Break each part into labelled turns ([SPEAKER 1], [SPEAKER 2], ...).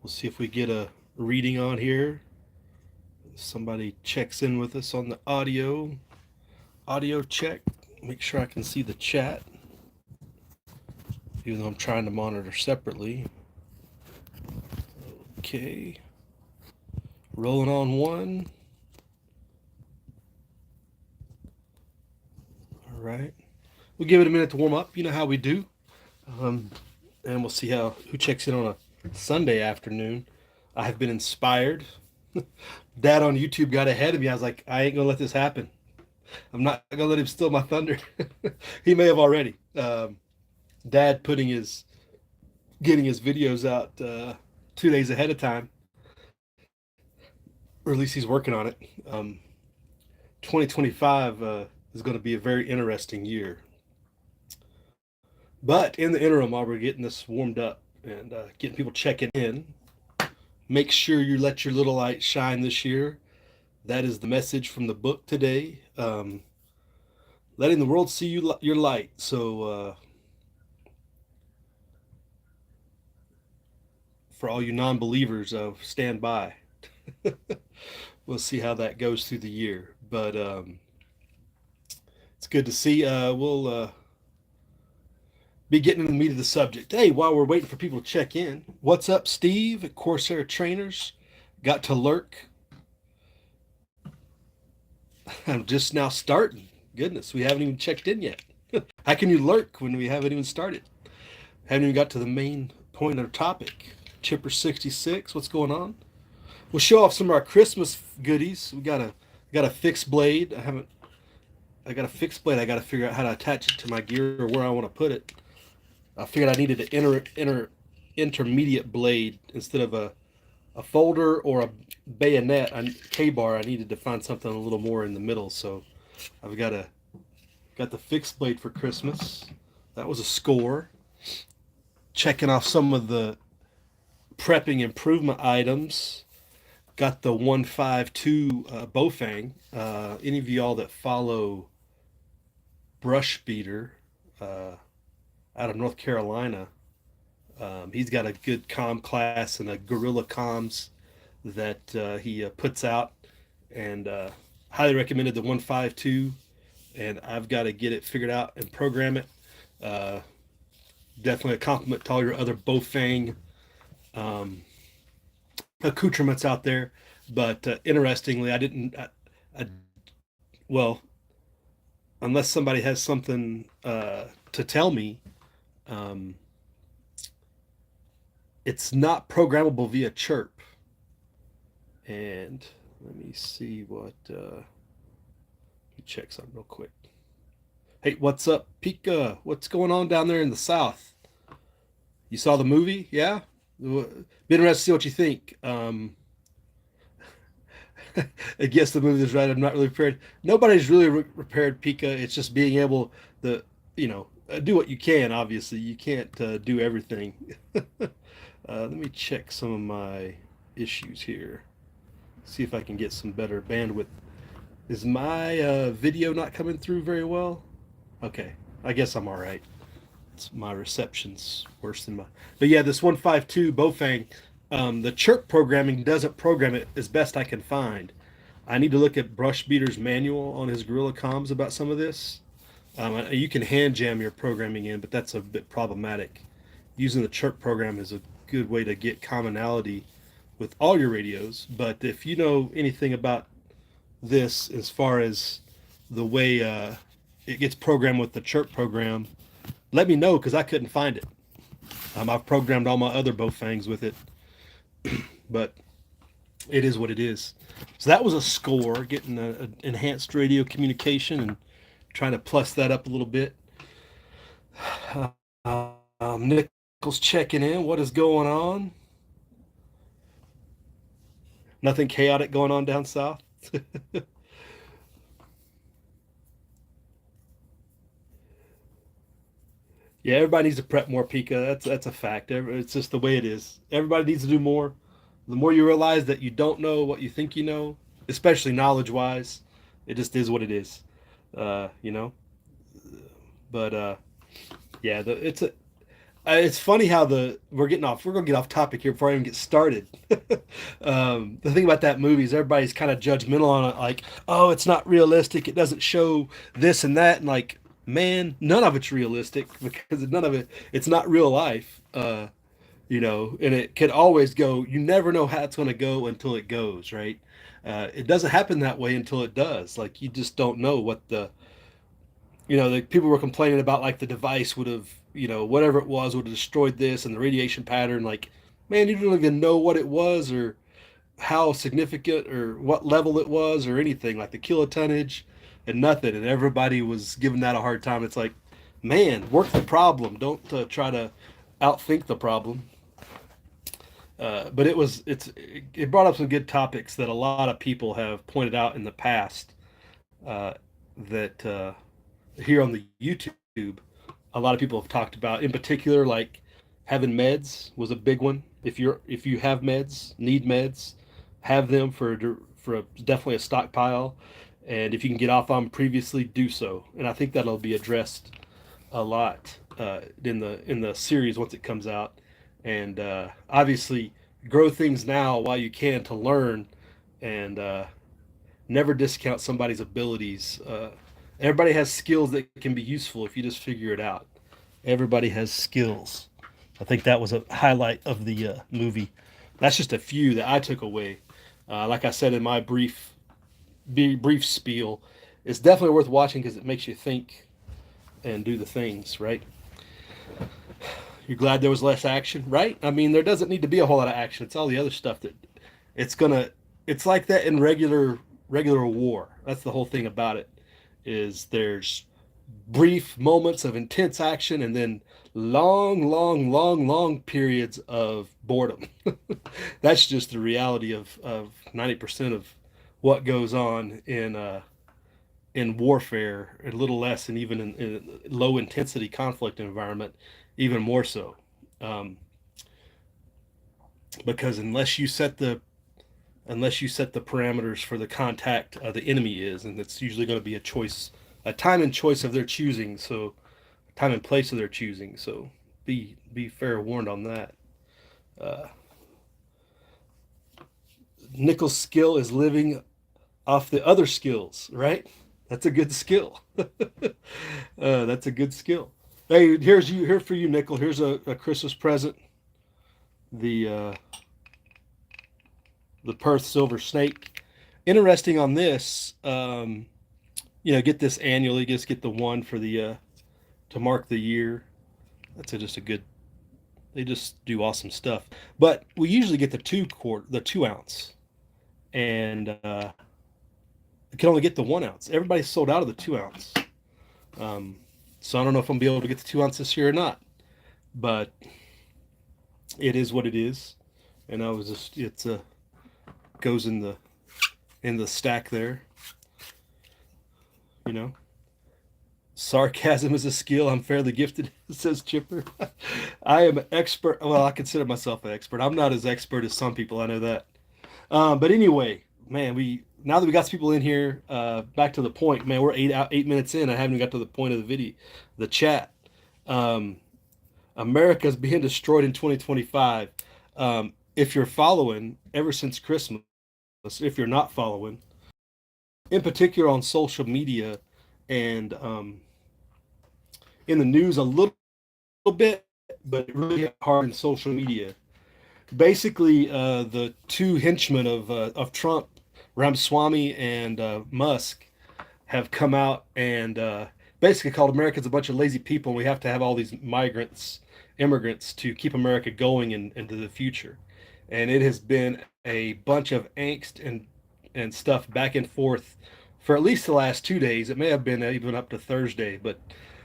[SPEAKER 1] We'll see if we get a reading on here. Somebody checks in with us on the audio check. Make sure I can see the chat, even though I'm trying to monitor separately. Okay. Rolling on one. All right. We'll give it a minute to warm up. You know how we do. Um, and we'll see who checks in on a Sunday afternoon. I have been inspired. Dad on YouTube got ahead of me. I was like, I ain't gonna let this happen. I'm not gonna let him steal my thunder. He may have already. Dad getting his videos out 2 days ahead of time, or at least he's working on it. 2025 is going to be a very interesting year. But in the interim, while we're getting this warmed up and getting people checking in, make sure you let your little light shine this year. That is the message from the book today. Letting the world see your light. So, for all you non-believers, stand by. We'll see how that goes through the year. But it's good to see. We'll be getting into the meat of the subject. Hey, while we're waiting for people to check in, what's up, Steve at Corsair Trainers? Got to lurk. I'm just now starting. Goodness, we haven't even checked in yet. How can you lurk when we haven't even started? Haven't even got to the main point of the topic. Chipper 66, what's going on? We'll show off some of our Christmas goodies. We got a fixed blade. I got a fixed blade. I got to figure out how to attach it to my gear or where I want to put it. I figured I needed an intermediate blade instead of a folder or a bayonet. K-bar. I needed to find something a little more in the middle. So I've got the fixed blade for Christmas. That was a score. Checking off some of the prepping improvement items. Got the 152 Bowfang. Any of y'all that follow Brush Beater out of North Carolina, he's got a good comm class and a guerrilla comms that he puts out, and highly recommended the 152. And I've got to get it figured out and program it. Uh, Definitely a compliment to all your other Bowfang accoutrements out there. But interestingly, I didn't. Well, unless somebody has something to tell me, um, it's not programmable via chirp. And let me see what. Let me check something real quick. Hey, what's up, Pika? What's going on down there in the South? You saw the movie? Yeah? Been interested to see what you think. I guess the movie is right. I'm not really prepared. Nobody's really prepared, Pika. It's just being able to, do what you can. Obviously, you can't do everything. Let me check some of my issues here. See if I can get some better bandwidth. Is my video not coming through very well? Okay, I guess I'm all right. My reception's worse than my. But yeah, this 152 Bowfang, the chirp programming doesn't program it as best I can find. I need to look at Brush Beater's manual on his Gorilla Comms about some of this. You can hand jam your programming in, but that's a bit problematic. Using the chirp program is a good way to get commonality with all your radios. But if you know anything about this as far as the way it gets programmed with the chirp program, let me know because I couldn't find it. I've programmed all my other Bowfangs with it, but it is what it is. So that was a score, getting an enhanced radio communication and trying to plus that up a little bit. Nichols checking in. What is going on? Nothing chaotic going on down south? Yeah, everybody needs to prep more, Pika. That's a fact. It's just the way it is. Everybody needs to do more. The more you realize that you don't know what you think you know, especially knowledge-wise, it just is what it is. You know. But yeah, it's a. It's funny how we're gonna get off topic here before I even get started. The thing about that movie is everybody's kind of judgmental on it, like, oh, it's not realistic, it doesn't show this and that, and like, man, none of it's realistic because none of it's not real life. And it can always go. You never know how it's going to go until it goes, right? It doesn't happen that way until it does. Like, you just don't know what the people were complaining about, like the device would have, whatever it was, would have destroyed this and the radiation pattern. Like, man, you don't even know what it was or how significant or what level it was or anything, like the kilotonnage and nothing. And everybody was giving that a hard time. It's like, man, work the problem. Don't try to outthink the problem. But it brought up some good topics that a lot of people have pointed out in the past, uh, that here on the YouTube, a lot of people have talked about. In particular, like having meds was a big one. If you have meds, need meds, have them for definitely a stockpile, and if you can get off on them previously, do so. And I think that'll be addressed a lot in the series once it comes out. And obviously, grow things now while you can to learn, and never discount somebody's abilities. Everybody has skills that can be useful if you just figure it out. Everybody has skills. I think that was a highlight of the movie. That's just a few that I took away. Like I said in my brief spiel, it's definitely worth watching because it makes you think and do the things, right? You're glad there was less action, right? I mean, there doesn't need to be a whole lot of action. It's all the other stuff that it's gonna. It's like that in regular war. That's the whole thing about it. Is there's brief moments of intense action and then long periods of boredom. That's just the reality of 90% of what goes on in warfare, a little less, and even in low intensity conflict environment, even more so. Um, because unless you set the parameters for the contact the enemy is, and it's usually going to be a time and choice of their choosing. So, time and place of their choosing. So, be fair warned on that. Uh, Nickel's skill is living off the other skills, right? That's a good skill. That's a good skill. Hey, here for you, Nickel. Here's a Christmas present. The the Perth silver snake. Interesting on this. Get this annually. Just get the one for the to mark the year. Just a good. They just do awesome stuff. But we usually get the 2 ounce, and I can only get the 1 ounce. Everybody's sold out of the 2 ounce. So I don't know if I'm gonna be able to get the 2 ounce this year or not. But it is what it is, and I was just goes in the stack there. You know, sarcasm is a skill. I'm fairly gifted, says Chipper. I am an expert. Well, I consider myself an expert. I'm not as expert as some people. I know that. But anyway, man, now that we got some people in here, back to the point, man, we're 8 minutes in. I haven't even got to the point of the video, the chat. Um, America's being destroyed in 2025. If you're following, ever since Christmas, if you're not following, in particular on social media and in the news a little bit, but really hard in social media. Basically, the two henchmen of Trump, Ramaswamy and Musk, have come out and basically called Americans a bunch of lazy people, and we have to have all these immigrants to keep America going into the future. And it has been a bunch of angst and stuff back and forth for at least the last 2 days. It may have been even up to Thursday, but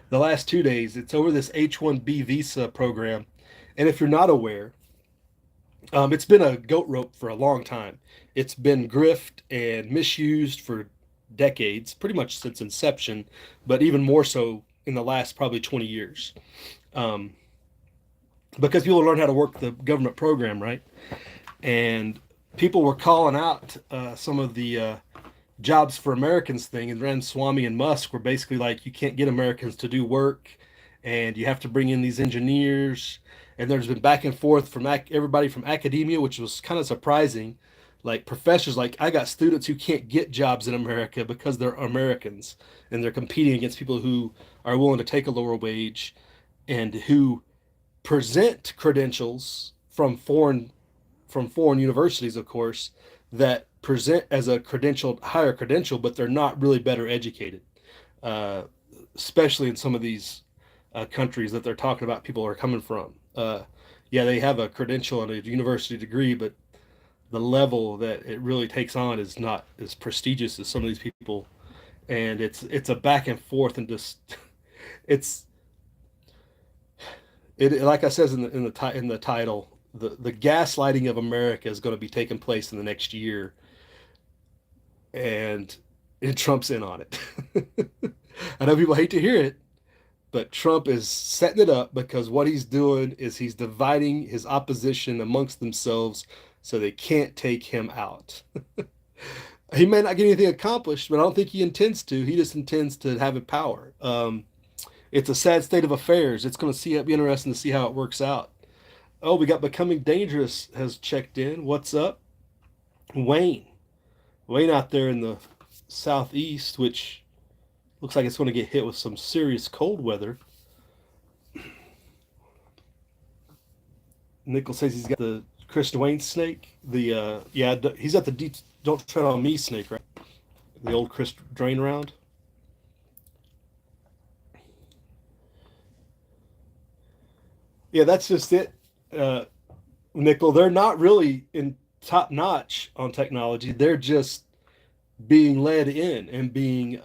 [SPEAKER 1] the last 2 days, it's over this H-1B visa program. And if you're not aware, it's been a goat rope for a long time. It's been grift and misused for decades, pretty much since inception, but even more so in the last probably 20 years. Because people learn how to work the government program, right? And people were calling out some of the Jobs for Americans thing, and Ramaswamy and Musk were basically like, you can't get Americans to do work, and you have to bring in these engineers. And there's been back and forth from everybody from academia, which was kind of surprising. Like professors, like I got students who can't get jobs in America because they're Americans and they're competing against people who are willing to take a lower wage and who present credentials from foreign universities, of course, that present as a credential, higher credential, but they're not really better educated, uh, especially in some of these countries that they're talking about. People are coming from. Yeah, they have a credential and a university degree, but the level that it really takes on is not as prestigious as some of these people, and it's a back and forth and just it's it like I says in the title, the gaslighting of America is going to be taking place in the next year, and Trump's in on it. I know people hate to hear it, but Trump is setting it up because what he's doing is he's dividing his opposition amongst themselves so they can't take him out. He may not get anything accomplished, but I don't think he intends to. He just intends to have it power. It's a sad state of affairs. It's going to be interesting to see how it works out. Oh, we got Becoming Dangerous has checked in. What's up? Wayne. Wayne out there in the southeast, which looks like it's going to get hit with some serious cold weather. Nickel says he's got the Chris Dwayne snake. He's got the Don't Tread on Me snake, right? The old Chris Drain round. Yeah, that's just it. Uh, Nickel, they're not really in top notch on technology. They're just being led in and being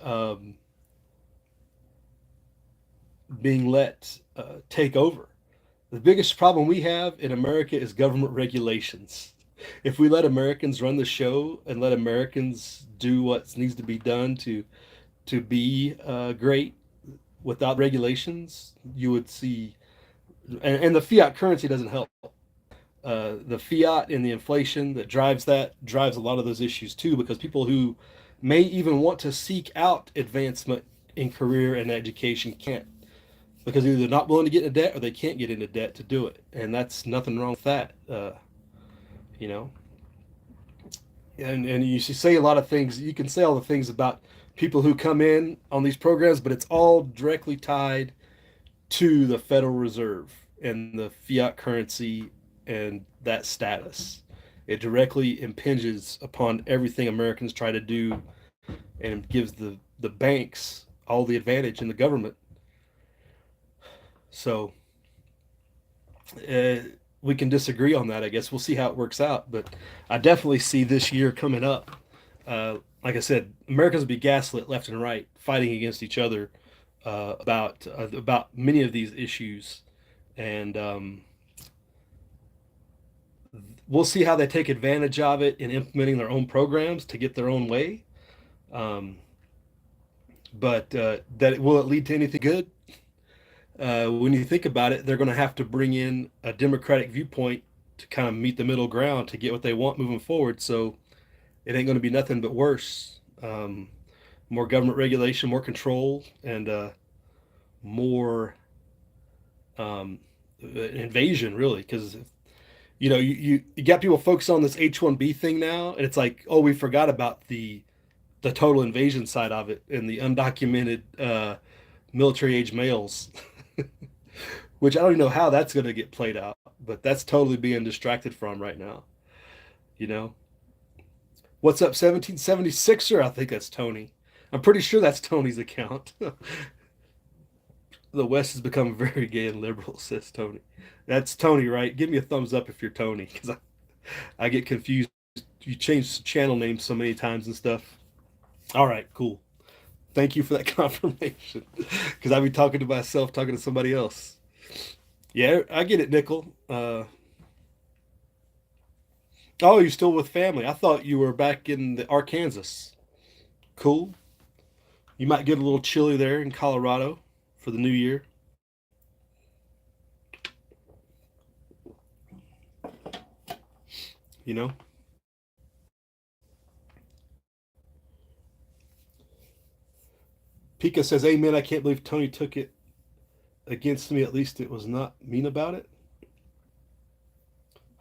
[SPEAKER 1] let take over. The biggest problem we have in America is government regulations. If we let Americans run the show and let Americans do what needs to be done to be great without regulations, you would see, and the fiat currency doesn't help. The fiat and the inflation that drives a lot of those issues too, because people who may even want to seek out advancement in career and education can't, because either they're not willing to get into debt or they can't get into debt to do it, and that's nothing wrong with that. You know, and you say a lot of things. You can say all the things about people who come in on these programs, but it's all directly tied to the Federal Reserve and the fiat currency and that status. It directly impinges upon everything Americans try to do and gives the banks all the advantage in the government. So uh, we can disagree on that, I guess. We'll see how it works out. But I definitely see this year coming up. Like I said, Americans will be gaslit left and right, fighting against each other about many of these issues, and we'll see how they take advantage of it in implementing their own programs to get their own way. Um, but will it lead to anything good? When you think about it, they're going to have to bring in a democratic viewpoint to kind of meet the middle ground to get what they want moving forward. So it ain't going to be nothing but worse. More government regulation, more control, and more invasion, really. Because you got people focused on this H-1B thing now, and it's like, oh, we forgot about the total invasion side of it and the undocumented military age males, which I don't even know how that's going to get played out, but that's totally being distracted from right now. You know, what's up, 1776er? I think that's Tony. I'm pretty sure that's Tony's account. The West has become very gay and liberal, says Tony. That's Tony, right? Give me a thumbs up if you're Tony, because I get confused. You change channel names so many times and stuff. All right, cool. Thank you for that confirmation, because I'd be talking to myself, talking to somebody else. Yeah, I get it, Nickel. Oh, you're still with family. I thought you were back in the Arkansas. Cool. You might get a little chilly there in Colorado for the new year. You know, Pika says, "Amen." I can't believe Tony took it against me, at least it was not mean about it.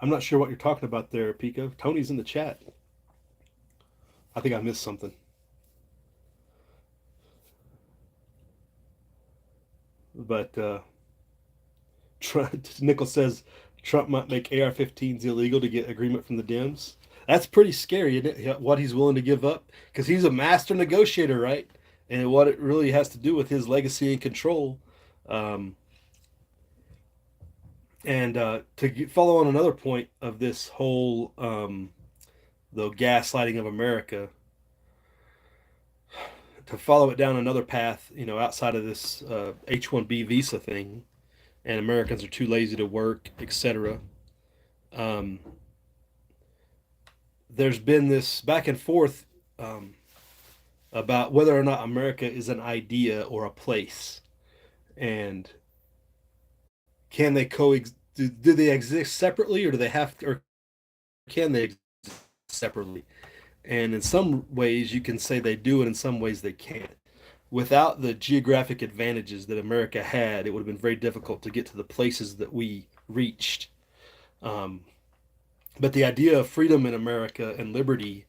[SPEAKER 1] I'm not sure what you're talking about there, Pico. Tony's in the chat. I think I missed something. But Nickel says Trump might make AR-15s illegal to get agreement from the Dems. That's pretty scary, isn't it? What he's willing to give up, because he's a master negotiator, right? And what it really has to do with his legacy and control. Um, and follow on another point of this whole the gaslighting of America, to follow it down another path, outside of this H-1B visa thing, and Americans are too lazy to work, etc. Um, there's been this back and forth about whether or not America is an idea or a place, and can they coexist? Do they exist separately, or do they have to, or can they exist separately? And in some ways, you can say they do, and in some ways, they can't. Without the geographic advantages that America had, it would have been very difficult to get to the places that we reached. Um, but the idea of freedom in America and liberty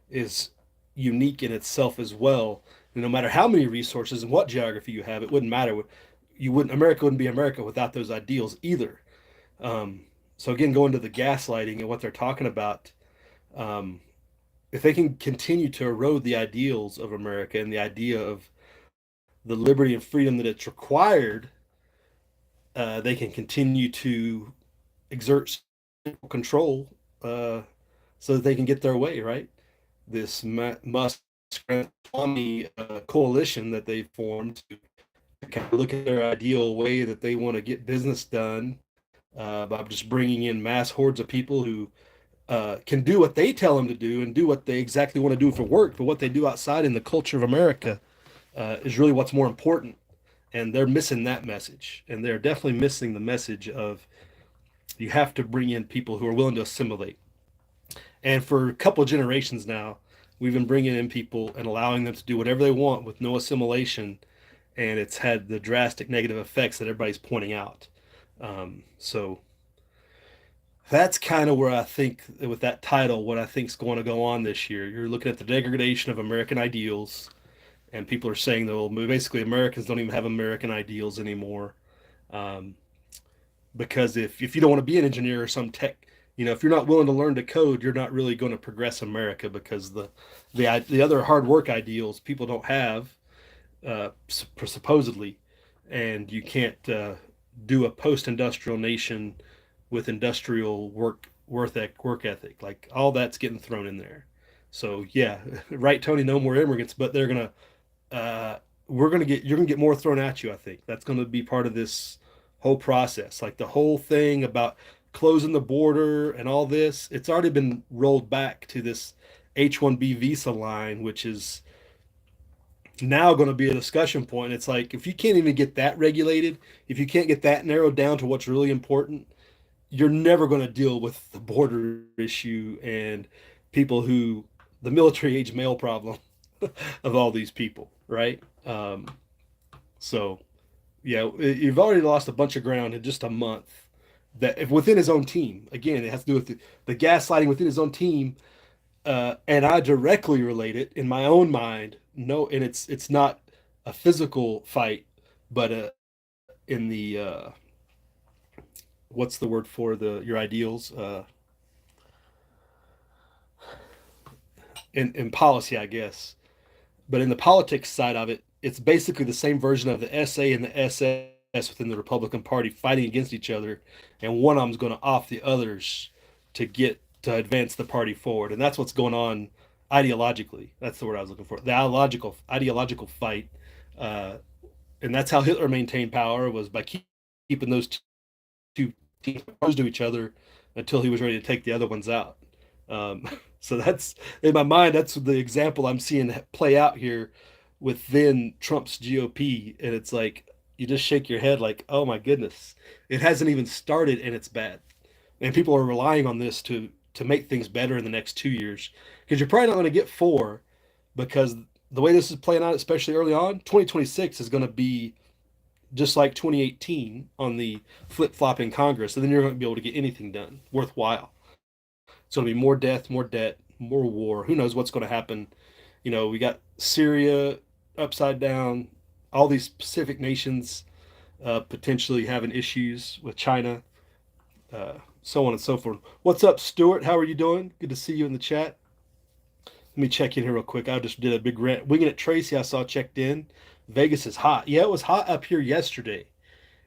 [SPEAKER 1] is unique in itself as well. And no matter how many resources and what geography you have, it wouldn't matter. America wouldn't be America without those ideals either. So again, going to the gaslighting and what they're talking about, um, if they can continue to erode the ideals of America and the idea of the liberty and freedom that it's required, they can continue to exert control, so that they can get their way, right? This Musk coalition that they've formed to kind of look at their ideal way that they want to get business done, by just bringing in mass hordes of people who can do what they tell them to do and do what they exactly want to do for work, but what they do outside in the culture of America is really what's more important. And they're missing that message. And they're definitely missing the message of you have to bring in people who are willing to assimilate. And for a couple of generations now, we've been bringing in people and allowing them to do whatever they want with no assimilation. And it's had the drastic negative effects that everybody's pointing out. So that's kind of where I think, with that title, what I think is going to go on this year. You're looking at the degradation of American ideals, and people are saying that, well, basically Americans don't even have American ideals anymore. Um, because if you don't want to be an engineer or some tech, if you're not willing to learn to code, you're not really going to progress America, because the other hard work ideals people don't have, supposedly, and you can't do a post-industrial nation with industrial work ethic. Like, all that's getting thrown in there. So yeah, right, Tony. No more immigrants, but they're gonna you're gonna get more thrown at you. I think that's gonna be part of this whole process. Like the whole thing about closing the border and all this, it's already been rolled back to this H-1B visa line, which is now going to be a discussion point. It's like, if you can't even get that regulated, if you can't get that narrowed down to what's really important, you're never going to deal with the border issue and the military age male problem of all these people, right? So yeah, you've already lost a bunch of ground in just a month. That if within his own team, again, it has to do with the gaslighting within his own team, and I directly relate it in my own mind. No, and it's not a physical fight, but in the what's the word for your ideals, in policy, I guess. But in the politics side of it, it's basically the same version of the SA and the SS within the Republican Party fighting against each other, and one of them's going to off the others to advance the party forward, and that's what's going on ideologically. That's the word I was looking for. The ideological fight, uh, and that's how Hitler maintained power, was by keeping those two teams opposed to each other until he was ready to take the other ones out. Um, so that's, in my mind, that's the example I'm seeing play out here within Trump's GOP, and it's like you just shake your head like, oh my goodness, it hasn't even started and it's bad, and people are relying on this to make things better in the next 2 years, because you're probably not going to get four, because the way this is playing out, especially early on, 2026 is going to be just like 2018 on the flip flop in Congress, and then you're going to be able to get anything done worthwhile. It's going to be more death, more debt, more war. Who knows what's going to happen? We got Syria upside down, all these Pacific nations potentially having issues with China, so on and so forth. What's up, Stuart? How are you doing? Good to see you in the chat. Let me check in here real quick. I just did a big rant. Winging it, Tracy, I saw checked in. Vegas is hot. Yeah, it was hot up here yesterday.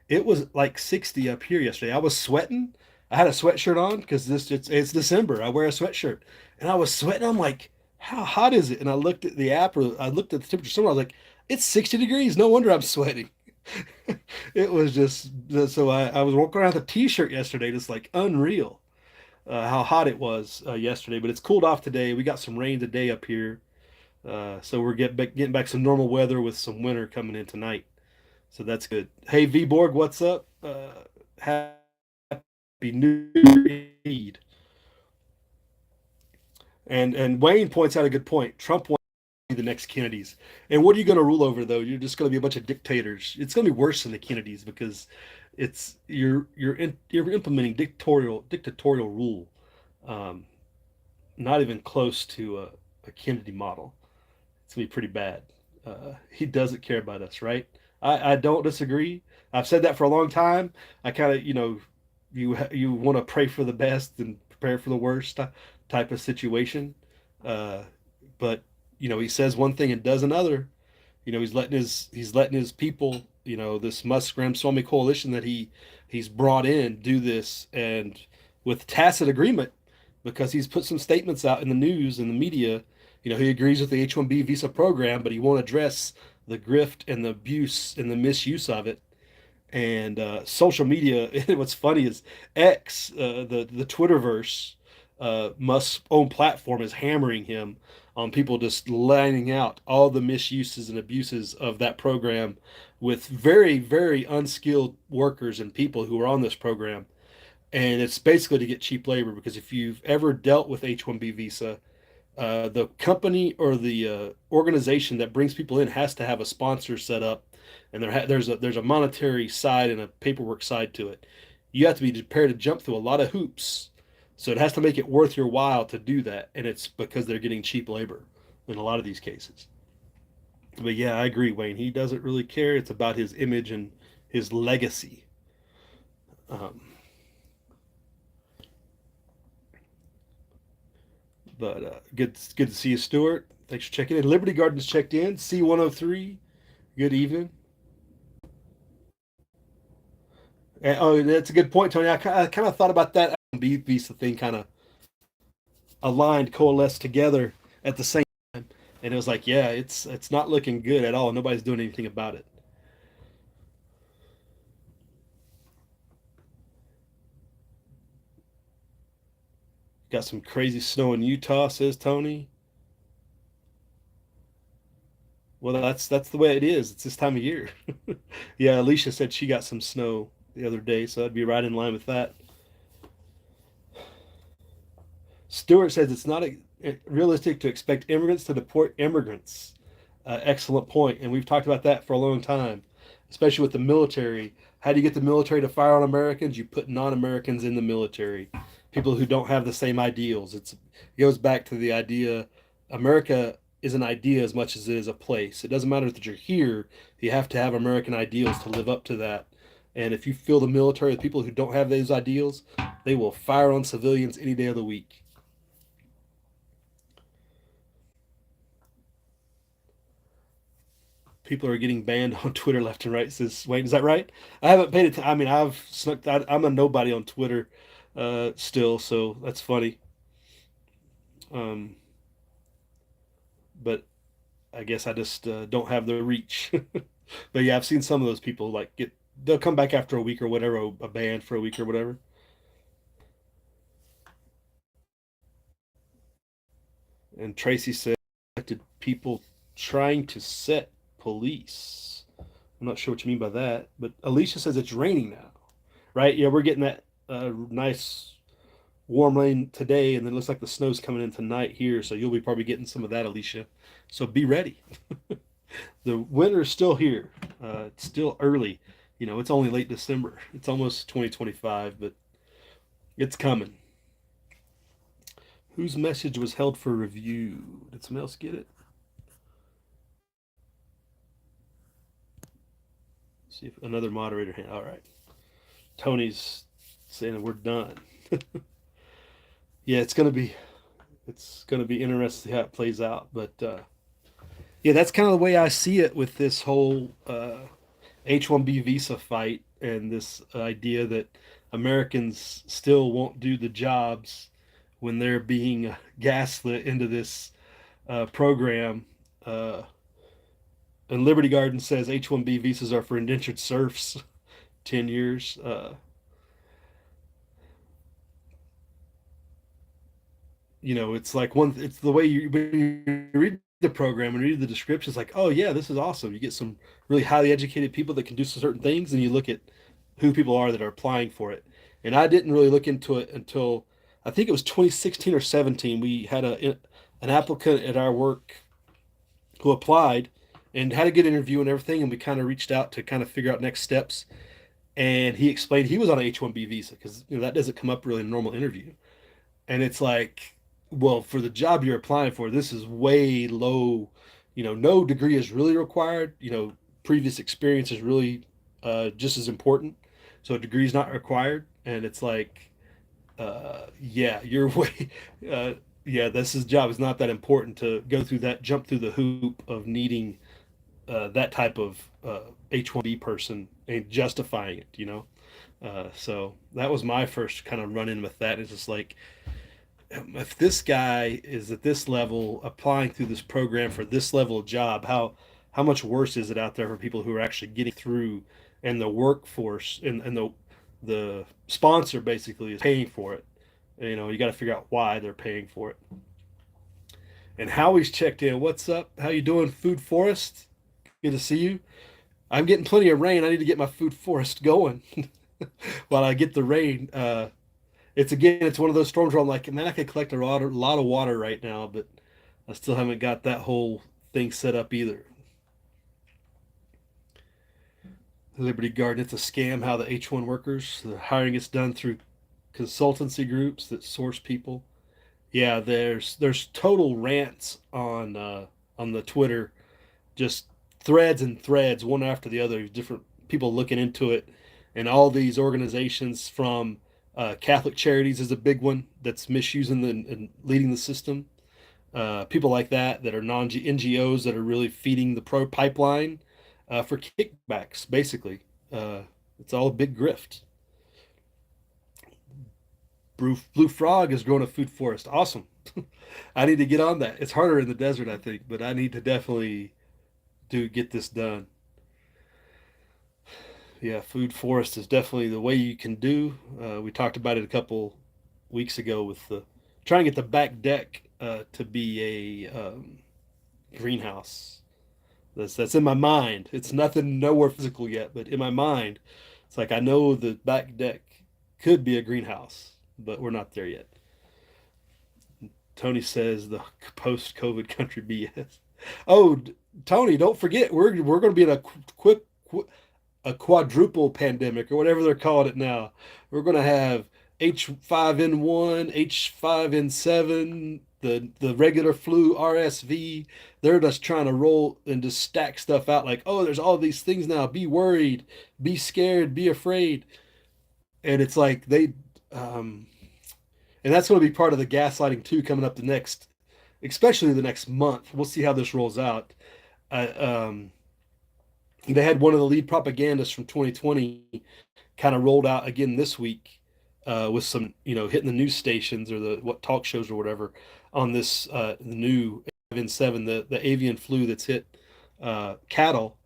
[SPEAKER 1] It was like 60 up here yesterday. I was sweating. I had a sweatshirt on because it's December. I wear a sweatshirt, and I was sweating. I'm like, how hot is it? And I looked at the app, or I looked at the temperature somewhere. I was like, it's 60 degrees. No wonder I'm sweating. It was just so I was walking around with a t-shirt yesterday, just like unreal how hot it was yesterday. But it's cooled off today. We got some rain today up here, so we're getting back some normal weather with some winter coming in tonight. So that's good. Hey, V Borg, what's up? Happy New Year. And Wayne points out a good point. Trump wants to be the next Kennedys. And what are you going to rule over though? You're just going to be a bunch of dictators. It's going to be worse than the Kennedys because you're implementing dictatorial rule. Um, Not even close to a Kennedy model. It's gonna be pretty bad. He doesn't care about us, right? I don't disagree. I've said that for a long time. I kind of, you want to pray for the best and prepare for the worst type of situation. Uh, but he says one thing and does another. He's letting his people, this Musk Ramaswamy coalition that he's brought in do this, and with tacit agreement, because he's put some statements out in the news and the media. He agrees with the H-1B visa program, but he won't address the grift and the abuse and the misuse of it. And social media, what's funny is X, the Twitterverse, Musk's own platform, is hammering him on people just laying out all the misuses and abuses of that program with very, very unskilled workers and people who are on this program. And it's basically to get cheap labor, because if you've ever dealt with H-1B visa, the company or the organization that brings people in has to have a sponsor set up, and there's a monetary side and a paperwork side to it. You have to be prepared to jump through a lot of hoops, so it has to make it worth your while to do that, and it's because they're getting cheap labor in a lot of these cases. But yeah, I agree, Wayne. He doesn't really care. It's about his image and his legacy. Um, but good to see you, Stuart. Thanks for checking in. Liberty Gardens checked in. C103. Good evening. Oh, that's a good point, Tony. I kind of thought about that visa thing, kind of aligned, coalesced together at the same time, and it was like, yeah, it's not looking good at all. Nobody's doing anything about it. Got some crazy snow in Utah, says Tony. Well, that's the way it is. It's this time of year. Yeah, Alicia said she got some snow the other day, so I'd be right in line with that. Stewart says it's not realistic to expect immigrants to deport immigrants. Excellent point, and we've talked about that for a long time, especially with the military. How do you get the military to fire on Americans? You put non-Americans in the military, people who don't have the same ideals. It goes back to the idea America is an idea as much as it is a place. It doesn't matter that you're here; you have to have American ideals to live up to that. And if you fill the military with people who don't have those ideals, they will fire on civilians any day of the week. People are getting banned on Twitter left and right. Says Wayne, is that right? I haven't paid it. I mean, I've snuck. I'm a nobody on Twitter still, so that's funny. Um, but I guess I just don't have the reach. But yeah, I've seen some of those people like get. They'll come back after a week or whatever, a ban for a week or whatever. And Tracy said, people trying to set police. I'm not sure what you mean by that, but Alicia says it's raining now, right? Yeah, we're getting that nice warm rain today, and then it looks like the snow's coming in tonight here, so you'll be probably getting some of that, Alicia. So be ready. The winter is still here. It's still early. It's only late December. It's almost 2025, but it's coming. Whose message was held for review? Did someone else get it? See if another moderator hand. All right. Tony's saying we're done. Yeah, it's gonna be interesting to see how it plays out. But yeah, that's kind of the way I see it with this whole H-1B visa fight and this idea that Americans still won't do the jobs when they're being gaslit into this program. Uh, and Liberty Garden says H-1B visas are for indentured serfs, 10 years. It's like it's the way when you read the program and read the description, it's like, oh yeah, this is awesome. You get some really highly educated people that can do certain things, and you look at who people are that are applying for it. And I didn't really look into it until I think it was 2016 or 17. We had an applicant at our work who applied and had a good interview and everything, and we kind of reached out to kind of figure out next steps. And he explained he was on an H-1B visa because that doesn't come up really in a normal interview. And it's like, well, for the job you're applying for, this is way low. No degree is really required. Previous experience is really just as important. So a degree is not required. And it's like, yeah, you're way, uh, yeah, this is job is not that important to go through that, jump through the hoop of needing that type of H-1B person and justifying it. So that was my first kind of run in with that. It's just like, if this guy is at this level applying through this program for this level of job, how much worse is it out there for people who are actually getting through and the workforce and the sponsor basically is paying for it. You got to figure out why they're paying for it. And Howie's checked in. What's up? How you doing, Food Forest? Good to see you. I'm getting plenty of rain. I need to get my food forest going while I get the rain. It's one of those storms where I'm like, man, I could collect a lot of water right now, but I still haven't got that whole thing set up either. Liberty Garden, it's a scam how the H1 workers, the hiring gets done through consultancy groups that source people. Yeah, there's total rants on the Twitter, just threads and threads, one after the other, different people looking into it, and all these organizations from Catholic Charities is a big one that's misusing and leading the system. People like that are non NGOs that are really feeding the pro pipeline for kickbacks, basically. Uh, it's all a big grift. Blue Frog is growing a food forest. Awesome. I need to get on that. It's harder in the desert, I think, but I need to definitely do get this done. Yeah, food forest is definitely the way you can do. We talked about it a couple weeks ago with the trying to get the back deck to be a greenhouse. That's in my mind. It's nothing nowhere physical yet, but in my mind, it's like I know the back deck could be a greenhouse, but we're not there yet. Tony says the post-COVID country BS. Oh, Tony, don't forget we're going to be in a quadruple pandemic or whatever they're calling it now. We're going to have H5N1, H5N7, the regular flu, RSV. They're just trying to roll and just stack stuff out like, oh, there's all these things now. Be worried, be scared, be afraid. And it's like um, and that's going to be part of the gaslighting too coming up especially the next month. We'll see how this rolls out. Uh, um, they had one of the lead propagandists from 2020 kind of rolled out again this week with some, hitting the news stations or the what talk shows or whatever on this new N7, the avian flu that's hit cattle,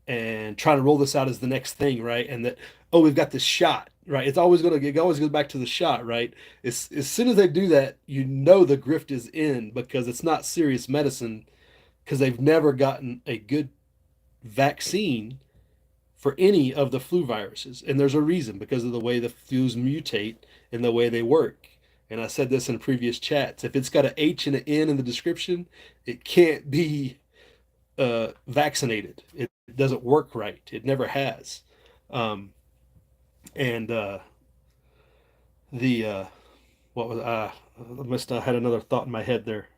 [SPEAKER 1] and trying to roll this out as the next thing, right? And that, oh, we've got this shot, right? It always goes back to the shot, right? As soon as they do that, the grift is in because it's not serious medicine because they've never gotten a good vaccine for any of the flu viruses. And there's a reason because of the way the flus mutate and the way they work. And I said this in previous chats. If it's got an H and an N in the description, it can't be vaccinated. It doesn't work right. It never has. Um, and the what was I must have had another thought in my head there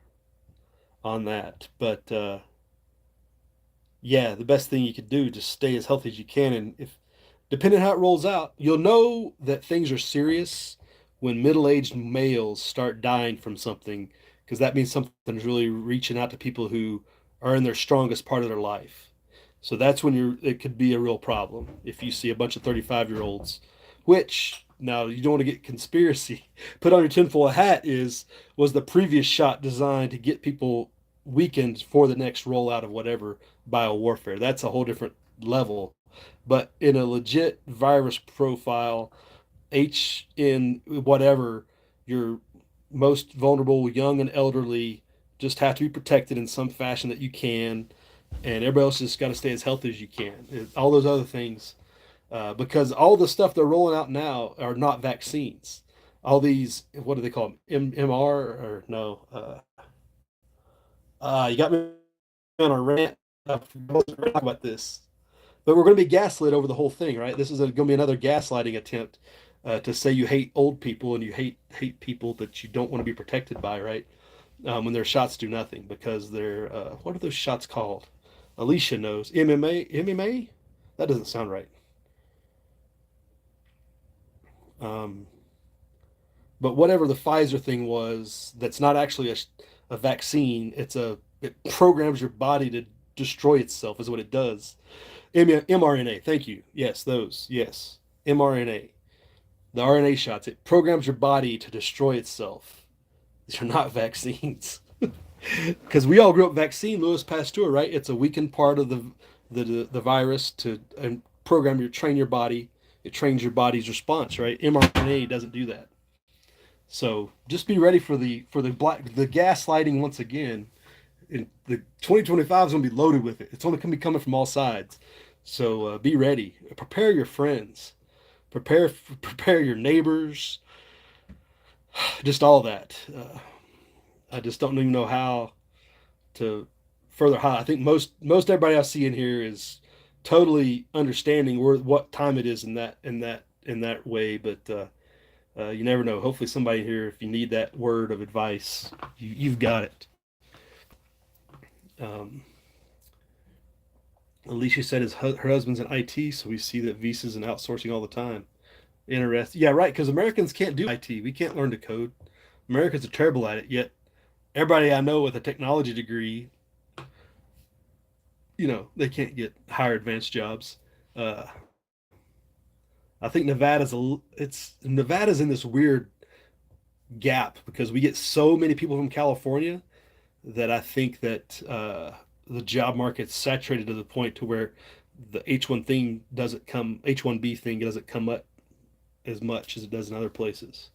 [SPEAKER 1] on that, but yeah, the best thing you could do is just stay as healthy as you can, and if depending on how it rolls out, you'll know that things are serious when middle-aged males start dying from something, because that means something's really reaching out to people who are in their strongest part of their life. So that's when it could be a real problem if you see a bunch of 35-year-olds, which now you don't want to get conspiracy. Put on your tinfoil hat was the previous shot designed to get people weakened for the next rollout of whatever biowarfare? That's a whole different level. But in a legit virus profile, HN whatever, your most vulnerable, young and elderly, just have to be protected in some fashion that you can, and everybody else just got to stay as healthy as you can. All those other things, because all the stuff they're rolling out now are not vaccines. All these, what do they call them? MR or no? You got me on a rant. I wasn't talk about this, but we're going to be gaslit over the whole thing, right? This is going to be another gaslighting attempt to say you hate old people and you hate people that you don't want to be protected by, right? When their shots do nothing because they're what are those shots called? Alicia knows. MMA. That doesn't sound right. Um, but whatever the Pfizer thing was, that's not actually a vaccine. It programs your body to destroy itself, is what it does. mRNA. Thank you. Yes, those. Yes, mRNA. The RNA shots. It programs your body to destroy itself. These are not vaccines. Because we all grew up vaccine, Louis Pasteur, right? It's a weakened part of the virus to program train your body. It trains your body's response, right? mRNA doesn't do that. So just be ready for the gaslighting once again. The 2025 is going to be loaded with it. It's only going to be coming from all sides. So be ready. Prepare your friends. Prepare your neighbors. Just all that. I just don't even know how to further hide. I think most everybody I see in here is totally understanding what time it is in that way. But you never know. Hopefully, somebody here, if you need that word of advice, you've got it. Um, Alicia said her husband's in IT, so we see that visas and outsourcing all the time. Interesting. Yeah, right. Because Americans can't do IT. We can't learn to code. Americans are terrible at it. Yet everybody I know with a technology degree, they can't get higher advanced jobs. Uh, I think Nevada's in this weird gap because we get so many people from California that I think that the job market's saturated to the point to where the H1B thing doesn't come up as much as it does in other places.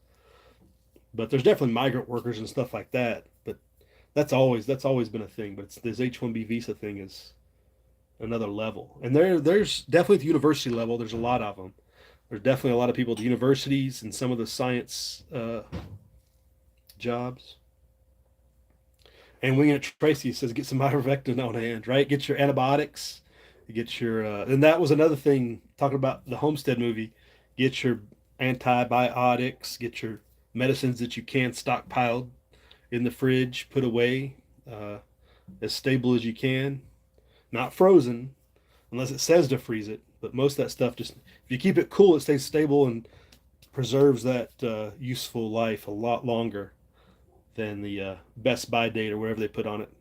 [SPEAKER 1] But there's definitely migrant workers and stuff like that. But that's always been a thing. But this H1B visa thing is another level. And there's definitely at the university level, there's a lot of them. There's definitely a lot of people at the universities and some of the science jobs. And Winging It Tracy says get some ivermectin on hand, right? Get your antibiotics. Get your and that was another thing talking about the Homestead movie. Get your antibiotics. Get your medicines that you can stockpiled in the fridge, put away uh, as stable as you can, not frozen unless it says to freeze it. But most of that stuff just if you keep it cool, it stays stable and preserves that useful life a lot longer than the Best Buy date or whatever they put on it.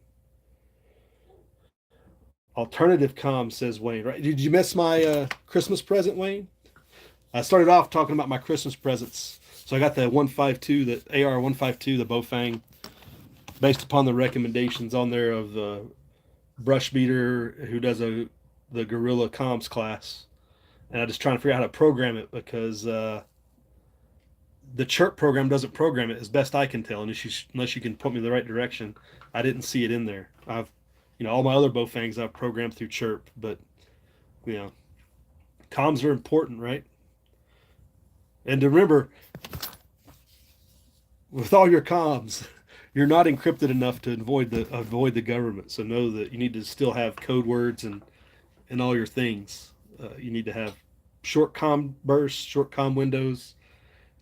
[SPEAKER 1] Alternative com, says Wayne. Right? Did you miss my Christmas present, Wayne? I started off talking about my Christmas presents. So I got the 152, the AR 152, the Bofang, based upon the recommendations on there of the brush beater who does the Guerrilla Comms class. And I'm just trying to figure out how to program it because the chirp program doesn't program it as best I can tell, unless you can point me in the right direction. I didn't see it in there. All my other Bofangs I've programmed through chirp, but you know, comms are important, right? And to remember, with all your comms, you're not encrypted enough to avoid the government. So know that you need to still have code words and all your things. You need to have. short com bursts, short com windows.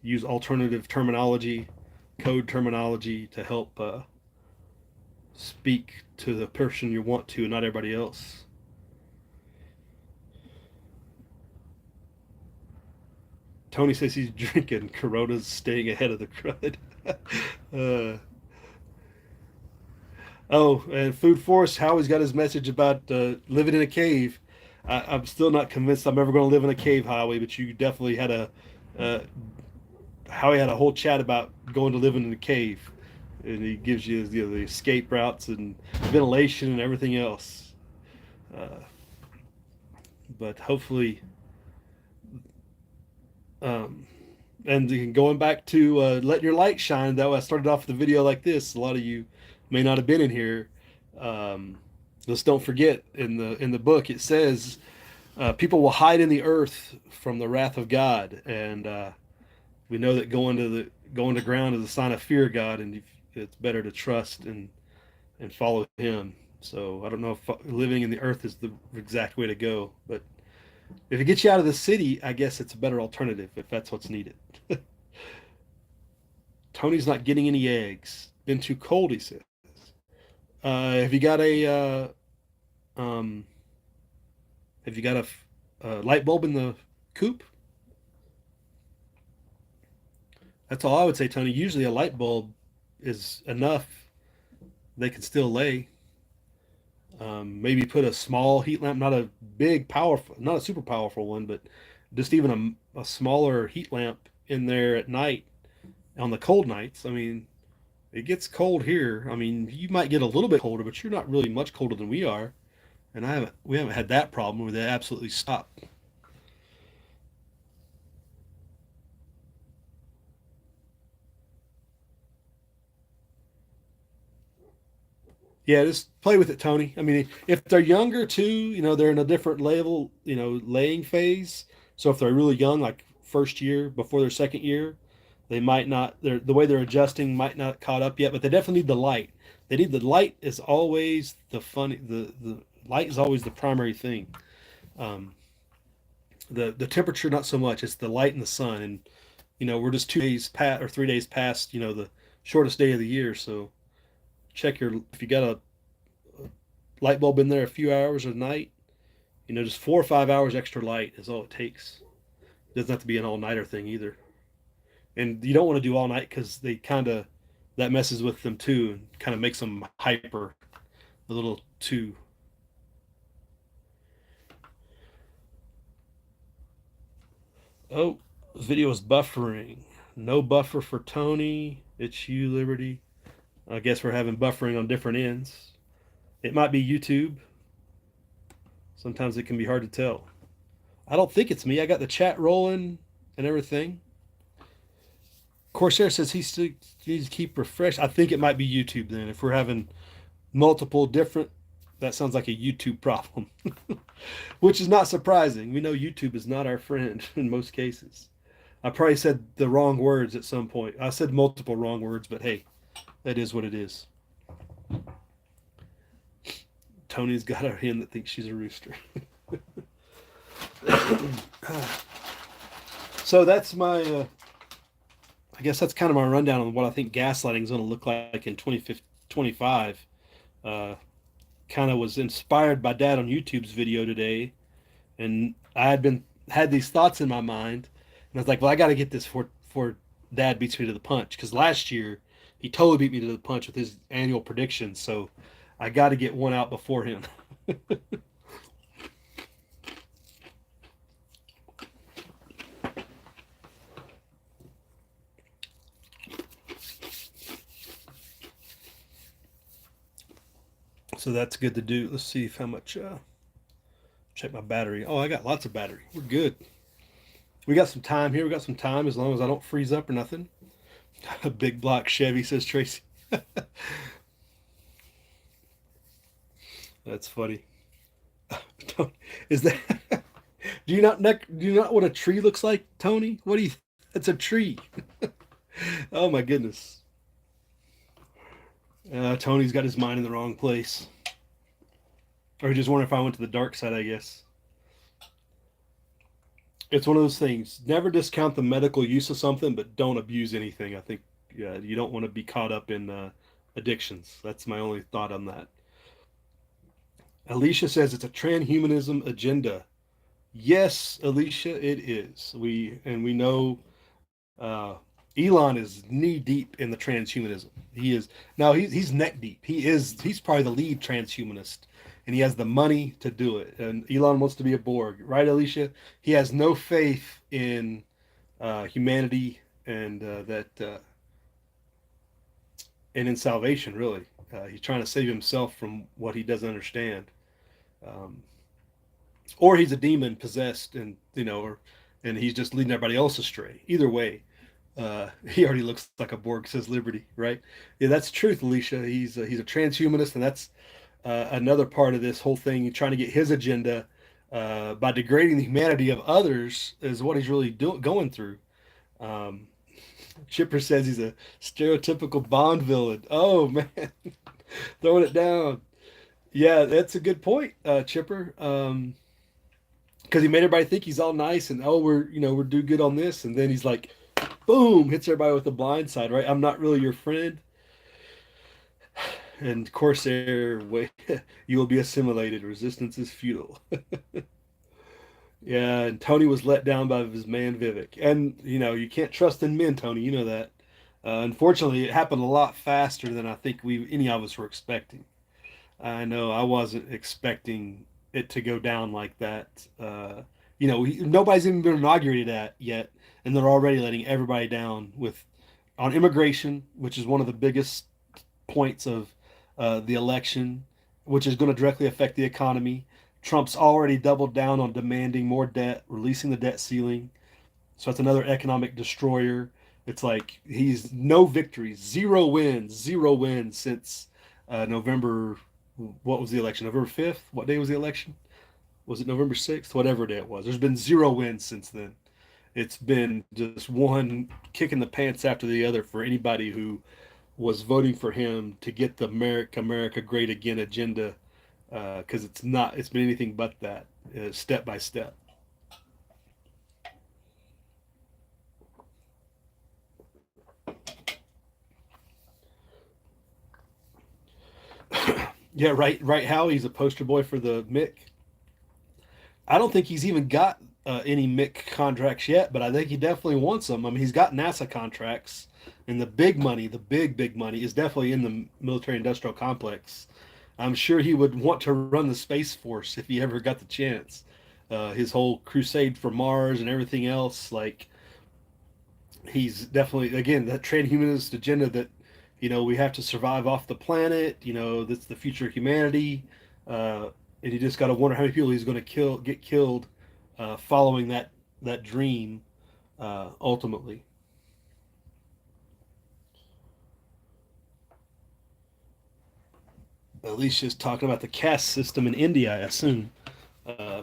[SPEAKER 1] Use alternative terminology, code terminology to help speak to the person you want to, and not everybody else. Tony says he's drinking Corona's, staying ahead of the crud. uh, oh, and Food Force, Howie's got his message about living in a cave. I'm still not convinced I'm ever going to live in a cave, Howie, but you definitely had uh, Howie had a whole chat about going to living in a cave. And he gives you, the escape routes and ventilation and everything else. Uh, but hopefully, um, and going back to letting your light shine, that I started off the video like this. A lot of you may not have been in here. Um, just don't forget, in the book it says people will hide in the earth from the wrath of God, and we know that going to ground is a sign of fear of God, and it's better to trust and follow Him. So I don't know if living in the earth is the exact way to go, but if it gets you out of the city, I guess it's a better alternative if that's what's needed. Tony's not getting any eggs. Been too cold, he says. Have you got um, a light bulb in the coop? That's all I would say, Tony. Usually a light bulb is enough. They can still lay. Maybe put a small heat lamp, not a big, powerful, not a super powerful one, but just even a smaller heat lamp in there at night on the cold nights. I mean, it gets cold here. I mean, you might get a little bit colder, but you're not really much colder than we are. And we haven't had that problem where they absolutely stop. Yeah, just play with it, Tony. I mean, if they're younger too, they're in a different level, laying phase. So if they're really young, like first year before their second year, they might not. The way they're adjusting might not caught up yet, but they definitely need the light. They need the light is always the funny. The light is always the primary thing. Um, the temperature not so much. It's the light and the sun, and we're just 2 days past or 3 days past the shortest day of the year. So check your if you got a light bulb in there a few hours a night, just 4 or 5 hours extra light is all it takes. It doesn't have to be an all-nighter thing either. And you don't want to do all night because they kind of that messes with them too and kind of makes them hyper a little too. Oh, video is buffering. No buffer for Tony. It's you, Liberty. I guess we're having buffering on different ends. It might be YouTube. Sometimes it can be hard to tell. I don't think it's me. I got the chat rolling and everything. Corsair says he still needs to keep refreshed. I think it might be YouTube then. If we're having multiple different, that sounds like a YouTube problem, which is not surprising. We know YouTube is not our friend in most cases. I probably said the wrong words at some point. I said multiple wrong words, but hey, that is what it is. Tony's got a hen that thinks she's a rooster. So that's my, I guess that's kind of my rundown on what I think gaslighting is going to look like in 2025. Kind of was inspired by Dad on YouTube's video today, and I had these thoughts in my mind, and I was like, well, I got to get this for Dad beats me to the punch, because last year he totally beat me to the punch with his annual predictions, so I got to get one out before him. So that's good to do. Let's see how much. Check my battery. Oh, I got lots of battery. We're good. We got some time here. We got some time as long as I don't freeze up or nothing. A big block Chevy, says Tracy. That's funny. Is that? Do you not know what a tree looks like, Tony? What do you? That's a tree. Oh my goodness. Tony's got his mind in the wrong place. Or he just wondered if I went to the dark side, I guess. It's one of those things. Never discount the medical use of something, but don't abuse anything. I think yeah, you don't want to be caught up in addictions. That's my only thought on that. Alicia says it's a transhumanism agenda. Yes, Alicia, it is. We know Elon is knee deep in the transhumanism. He is now he's neck deep. He's probably the lead transhumanist, and he has the money to do it. And Elon wants to be a Borg, right, Alicia? He has no faith in humanity and and in salvation. Really, he's trying to save himself from what he doesn't understand, um, or he's a demon possessed, and and he's just leading everybody else astray. Either way, he already looks like a Borg, says Liberty, right? Yeah, that's the truth, Alicia. He's a transhumanist, and that's another part of this whole thing. He's trying to get his agenda by degrading the humanity of others is what he's really going through. Um, Chipper says he's a stereotypical Bond villain. Oh man, throwing it down. Yeah, that's a good point, Chipper. Because he made everybody think he's all nice and we're do good on this, and then he's like, boom, hits everybody with the blind side, right? I'm not really your friend. And Corsair, you will be assimilated. Resistance is futile. Yeah, and Tony was let down by his man Vivek. And, you can't trust in men, Tony. You know that. Unfortunately, it happened a lot faster than I think any of us were expecting. I know I wasn't expecting it to go down like that. Nobody's even been inaugurated at yet, and they're already letting everybody down with on immigration, which is one of the biggest points of the election, which is going to directly affect the economy. Trump's already doubled down on demanding more debt, releasing the debt ceiling. So that's another economic destroyer. It's like he's no victories, zero wins since November. What was the election? November 5th? What day was the election? Was it November 6th? Whatever day it was. There's been zero wins since then. It's been just one kicking the pants after the other for anybody who was voting for him to get the America Great Again agenda, because it's been anything but that, step by step. Yeah, right. How he's a poster boy for the Mick. I don't think he's even got any Mick contracts yet, but I think he definitely wants them. I mean, he's got NASA contracts, and the big money, the big money, is definitely in the military-industrial complex. I'm sure he would want to run the Space Force if he ever got the chance. His whole crusade for Mars and everything else, like he's definitely again that transhumanist agenda that we have to survive off the planet. That's the future of humanity. And you just got to wonder how many people he's going to get killed, following that dream, ultimately. Alicia's talking about the caste system in India, I assume.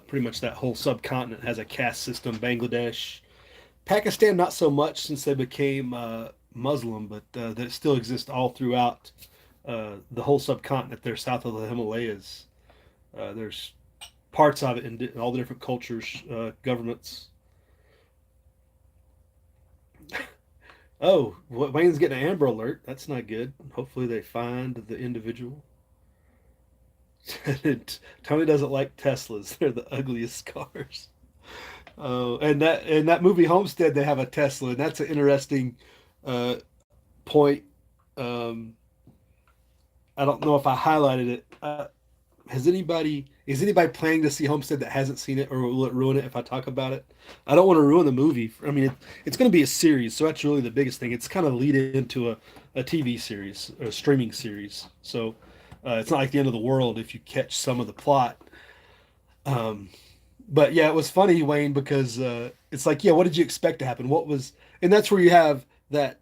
[SPEAKER 1] Pretty much that whole subcontinent has a caste system. Bangladesh, Pakistan, not so much since they became Muslim, but that it still exists all throughout the whole subcontinent there south of the Himalayas. There's parts of it in all the different cultures, governments. Oh, Wayne's getting an Amber Alert. That's not good. Hopefully they find the individual. Tony doesn't like Teslas. They're the ugliest cars. Oh, and that in that movie Homestead, they have a Tesla, and that's an interesting uh, point. Um, I don't know if I highlighted it. Is anybody planning to see Homestead that hasn't seen it, or will it ruin it if I talk about it? I don't want to ruin the movie. I mean, it's going to be a series, so that's really the biggest thing. It's kind of lead into a TV series, a streaming series. So it's not like the end of the world if you catch some of the plot. Um, but yeah, it was funny, Wayne, because it's like, yeah, what did you expect to happen? And that's where you have that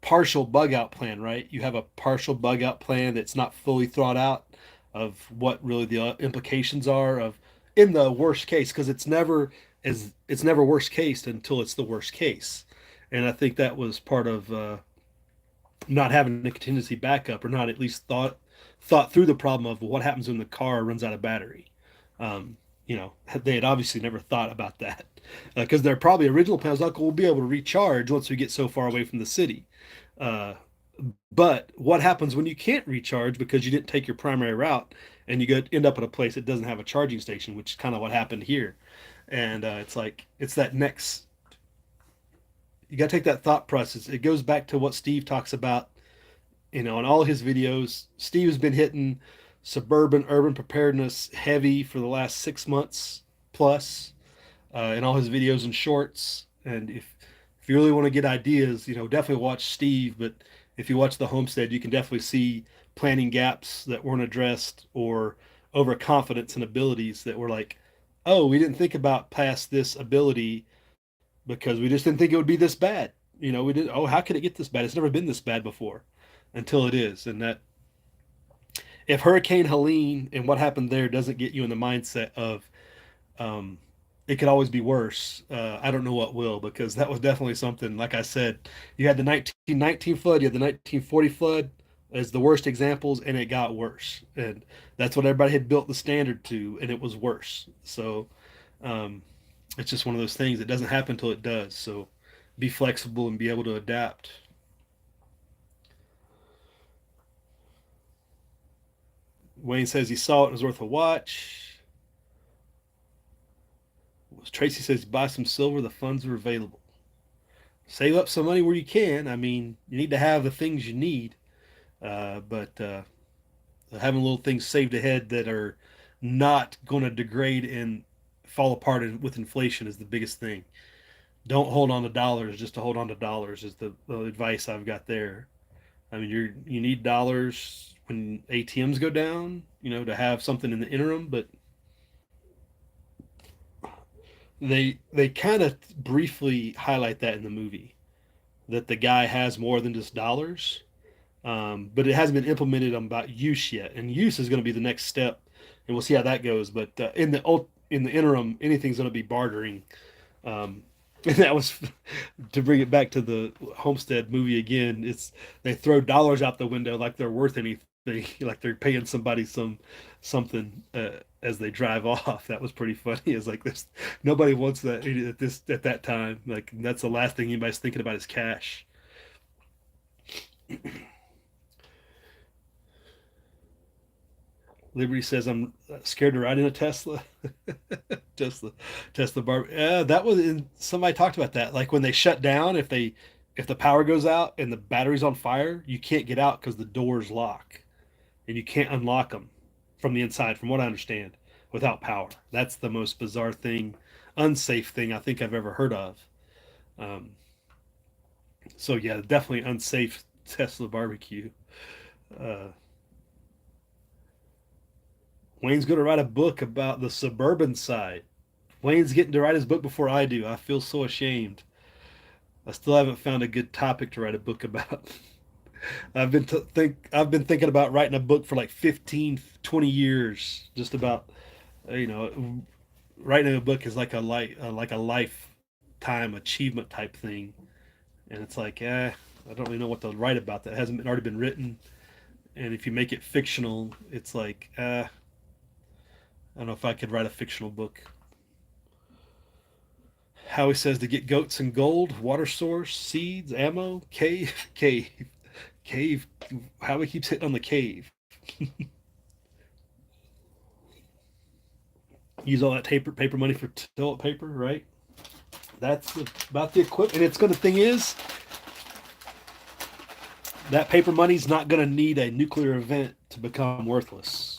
[SPEAKER 1] partial bug out plan, right? You have a partial bug out plan that's not fully thought out of what really the implications are of in the worst case, because it's never worst case until it's the worst case. And I think that was part of not having a contingency backup, or not at least thought through the problem of what happens when the car runs out of battery. they had obviously never thought about that because their probably original plan was like, we'll be able to recharge once we get so far away from the city. Uh, but what happens when you can't recharge because you didn't take your primary route and end up at a place that doesn't have a charging station, which is kind of what happened here. And it's like it's that next. You got to take that thought process. It goes back to what Steve talks about, in all his videos. Steve has been hitting suburban urban preparedness heavy for the last 6 months plus in all his videos and shorts. And if you really want to get ideas, definitely watch Steve. But if you watch the homestead, you can definitely see planning gaps that weren't addressed or overconfidence and abilities that were like, oh, we didn't think about past this ability because we just didn't think it would be this bad. We didn't. Oh, how could it get this bad? It's never been this bad before, until it is. And that if Hurricane Helene and what happened there doesn't get you in the mindset of um, it could always be worse. I don't know what will, because that was definitely something. Like I said, you had the 1919 flood, you had the 1940 flood as the worst examples, and it got worse. And that's what everybody had built the standard to, and it was worse. So um, it's just one of those things that doesn't happen until it does. So be flexible and be able to adapt. Wayne says he saw it and was worth a watch. Tracy says buy some silver. The funds are available. Save up some money where you can. I mean, you need to have the things you need, but having little things saved ahead that are not going to degrade and fall apart with inflation is the biggest thing. Don't hold on to dollars just to hold on to dollars is the advice I've got there. I mean, you need dollars when ATMs go down, to have something in the interim, but they kind of briefly highlight that in the movie that the guy has more than just dollars, but it hasn't been implemented about use yet. And use is going to be the next step, and we'll see how that goes. But in the interim, anything's going to be bartering. And that was to bring it back to the Homestead movie again. It's they throw dollars out the window like they're worth anything, like they're paying somebody something as they drive off. That was pretty funny. It's like this, nobody wants that at that time. Like that's the last thing anybody's thinking about is cash. Liberty says I'm scared to ride in a Tesla. Tesla, Tesla bar. That was somebody talked about that. Like when they shut down, if the power goes out and the battery's on fire, you can't get out because the doors lock and you can't unlock them from the inside. From what I understand, without power, that's the most bizarre thing, unsafe thing I think I've ever heard of. Um, so yeah, definitely unsafe Tesla barbecue. Uh, Wayne's going to write a book about the suburban side. Wayne's getting to write his book before I do. I feel so ashamed. I still haven't found a good topic to write a book about. I've been thinking about writing a book for like 15, 20 years just about you know writing a book is like a lifetime achievement type thing. And it's like, I don't really know what to write about that hasn't already been written. And if you make it fictional, it's like, I don't know if I could write a fictional book. Howie says to get goats and gold, water source, seeds, ammo, cave, cave. Howie keeps hitting on the cave. Use all that paper money for toilet paper, right? That's about the equipment. And it's going to thing is that paper money's not going to need a nuclear event to become worthless.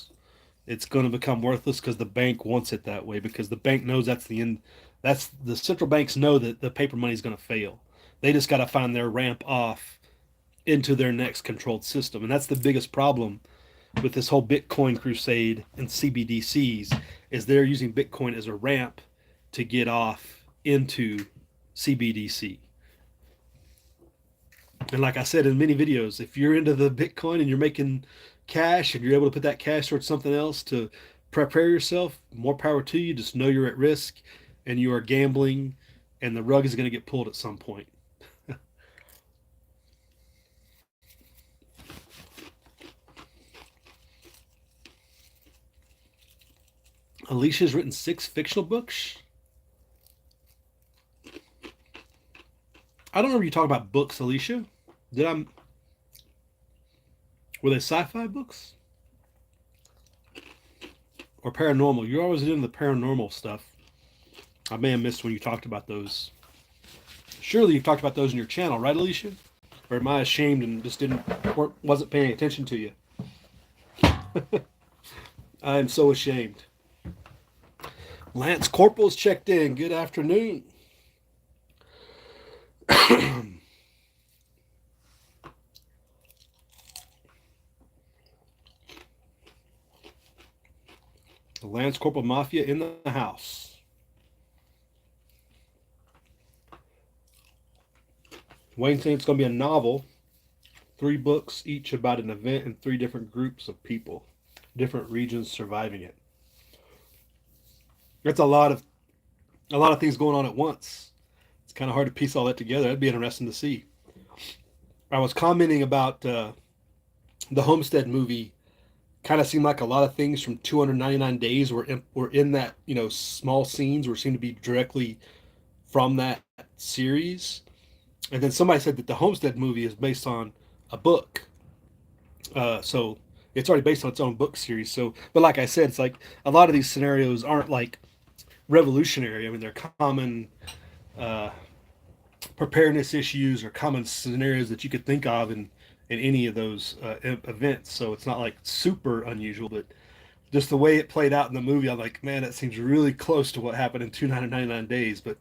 [SPEAKER 1] It's going to become worthless because the bank wants it that way, because the bank knows that's the end. That's the central banks know that the paper money is going to fail. They just got to find their ramp off into their next controlled system. And that's the biggest problem with this whole Bitcoin crusade and CBDCs is they're using Bitcoin as a ramp to get off into CBDC. And like I said in many videos, if you're into the Bitcoin and you're making cash and you're able to put that cash towards something else to prepare yourself, more power to you. Just know you're at risk and you are gambling, and the rug is going to get pulled at some point. Alicia's written 6 fictional books. I don't remember you talking about books, Alicia. Did I? Were they sci-fi books or paranormal? You're always into the paranormal stuff. I may have missed when you talked about those. Surely you've talked about those in your channel, right, Alicia? Or am I ashamed and just wasn't paying attention to you? I am so ashamed. Lance Corporal's checked in. Good afternoon. The Lance Corporal Mafia in the house. Wayne thinks it's going to be a novel. 3 books, each about an event and 3 different groups of people, different regions surviving it. That's a lot of things going on at once. It's kind of hard to piece all that together. That'd be interesting to see. I was commenting about the Homestead movie. Kind of seemed like a lot of things from 299 Days were in that, small scenes were seemed to be directly from that series. And then somebody said that the Homestead movie is based on a book. So it's already based on its own book series. So, but like I said, it's like a lot of these scenarios aren't like revolutionary. I mean, they're common preparedness issues or common scenarios that you could think of in any of those events. So it's not like super unusual, but just the way it played out in the movie, I'm like, man, that seems really close to what happened in 299 Days. But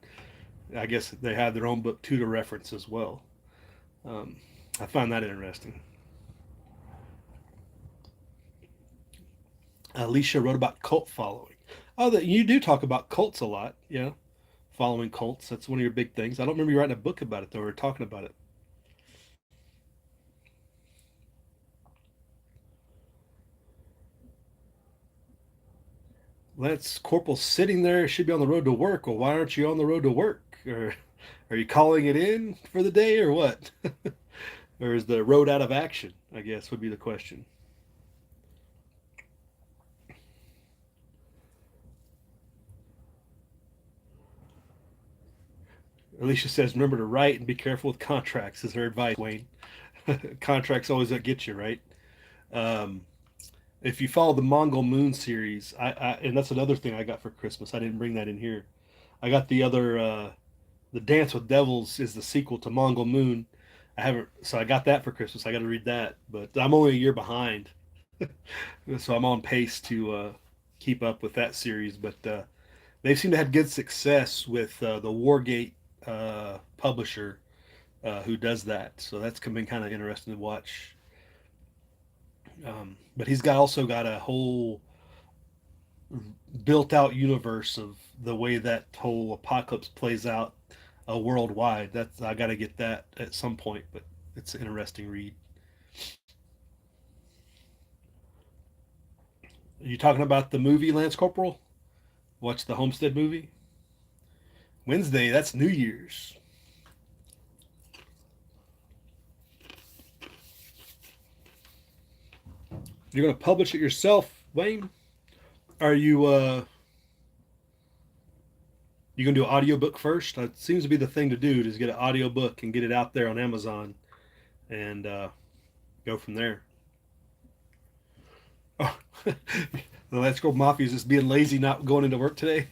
[SPEAKER 1] I guess they had their own book too to reference as well. I find that interesting. Alicia wrote about cult following. Oh, that you do talk about cults a lot, yeah. Following cults. That's one of your big things. I don't remember you writing a book about it though, or talking about it. Lance Corporal sitting there should be on the road to work. Well, why aren't you on the road to work? Or are you calling it in for the day or what? Or is the road out of action? I guess would be the question. Alicia says, remember to write and be careful with contracts, is her advice, Wayne. Contracts always get you, right? Um, if you follow the Mongol Moon series, and that's another thing I got for Christmas. I didn't bring that in here. I got the other, the Dance with Devils is the sequel to Mongol Moon. I haven't, so I got that for Christmas. I got to read that, but I'm only a year behind, so I'm on pace to keep up with that series. But they seem to have good success with the Wargate publisher who does that. So that's been kind of interesting to watch. But he's also got a whole built out universe of the way that whole apocalypse plays out worldwide. That's I got to get that at some point, but it's an interesting read. Are you talking about the movie Lance Corporal? Watch the Homestead movie? Wednesday, that's New Year's. You're going to publish it yourself, Wayne? Are you going to do an audiobook first? It seems to be the thing to do, is get an audiobook and get it out there on Amazon and go from there. Oh, the Let's Go Mafia is just being lazy, not going into work today.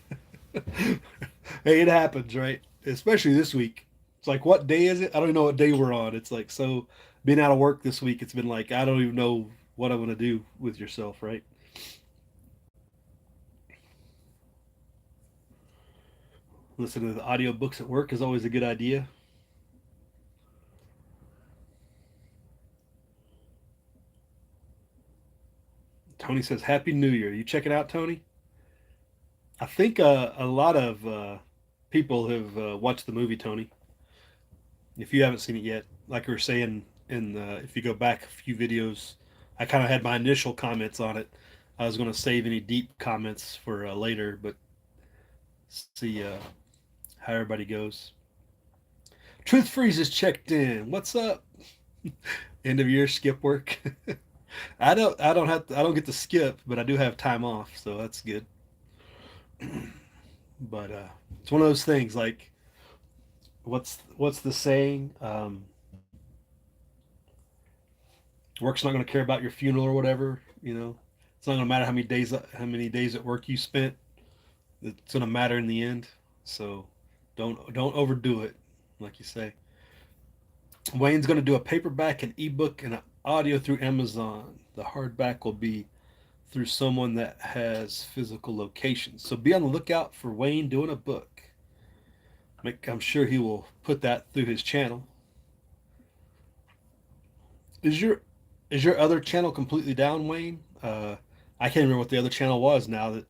[SPEAKER 1] Hey, it happens, right? Especially this week. It's like, what day is it? I don't even know what day we're on. It's like, so being out of work this week, it's been like, I don't even know what I'm going to do with yourself, right? Listening to the audiobooks at work is always a good idea. Tony says, Happy New Year. You check it out, Tony? I think a lot of people have watched the movie, Tony. If you haven't seen it yet, like we were saying, if you go back a few videos, I kind of had my initial comments on it. I was going to save any deep comments for later, but see how everybody goes. Truth Freeze is checked in. What's up? End of year skip work. I don't get to skip, but I do have time off, so that's good. But it's one of those things like what's the saying? Work's not going to care about your funeral or whatever. You know, it's not going to matter how many days at work you spent. It's going to matter in the end. So don't overdo it, like you say. Wayne's going to do a paperback, an ebook, and an audio through Amazon. The hardback will be through someone that has physical locations. So be on the lookout for Wayne doing a book. I'm sure he will put that through his channel. Is your other channel completely down, Wayne? I can't remember what the other channel was now that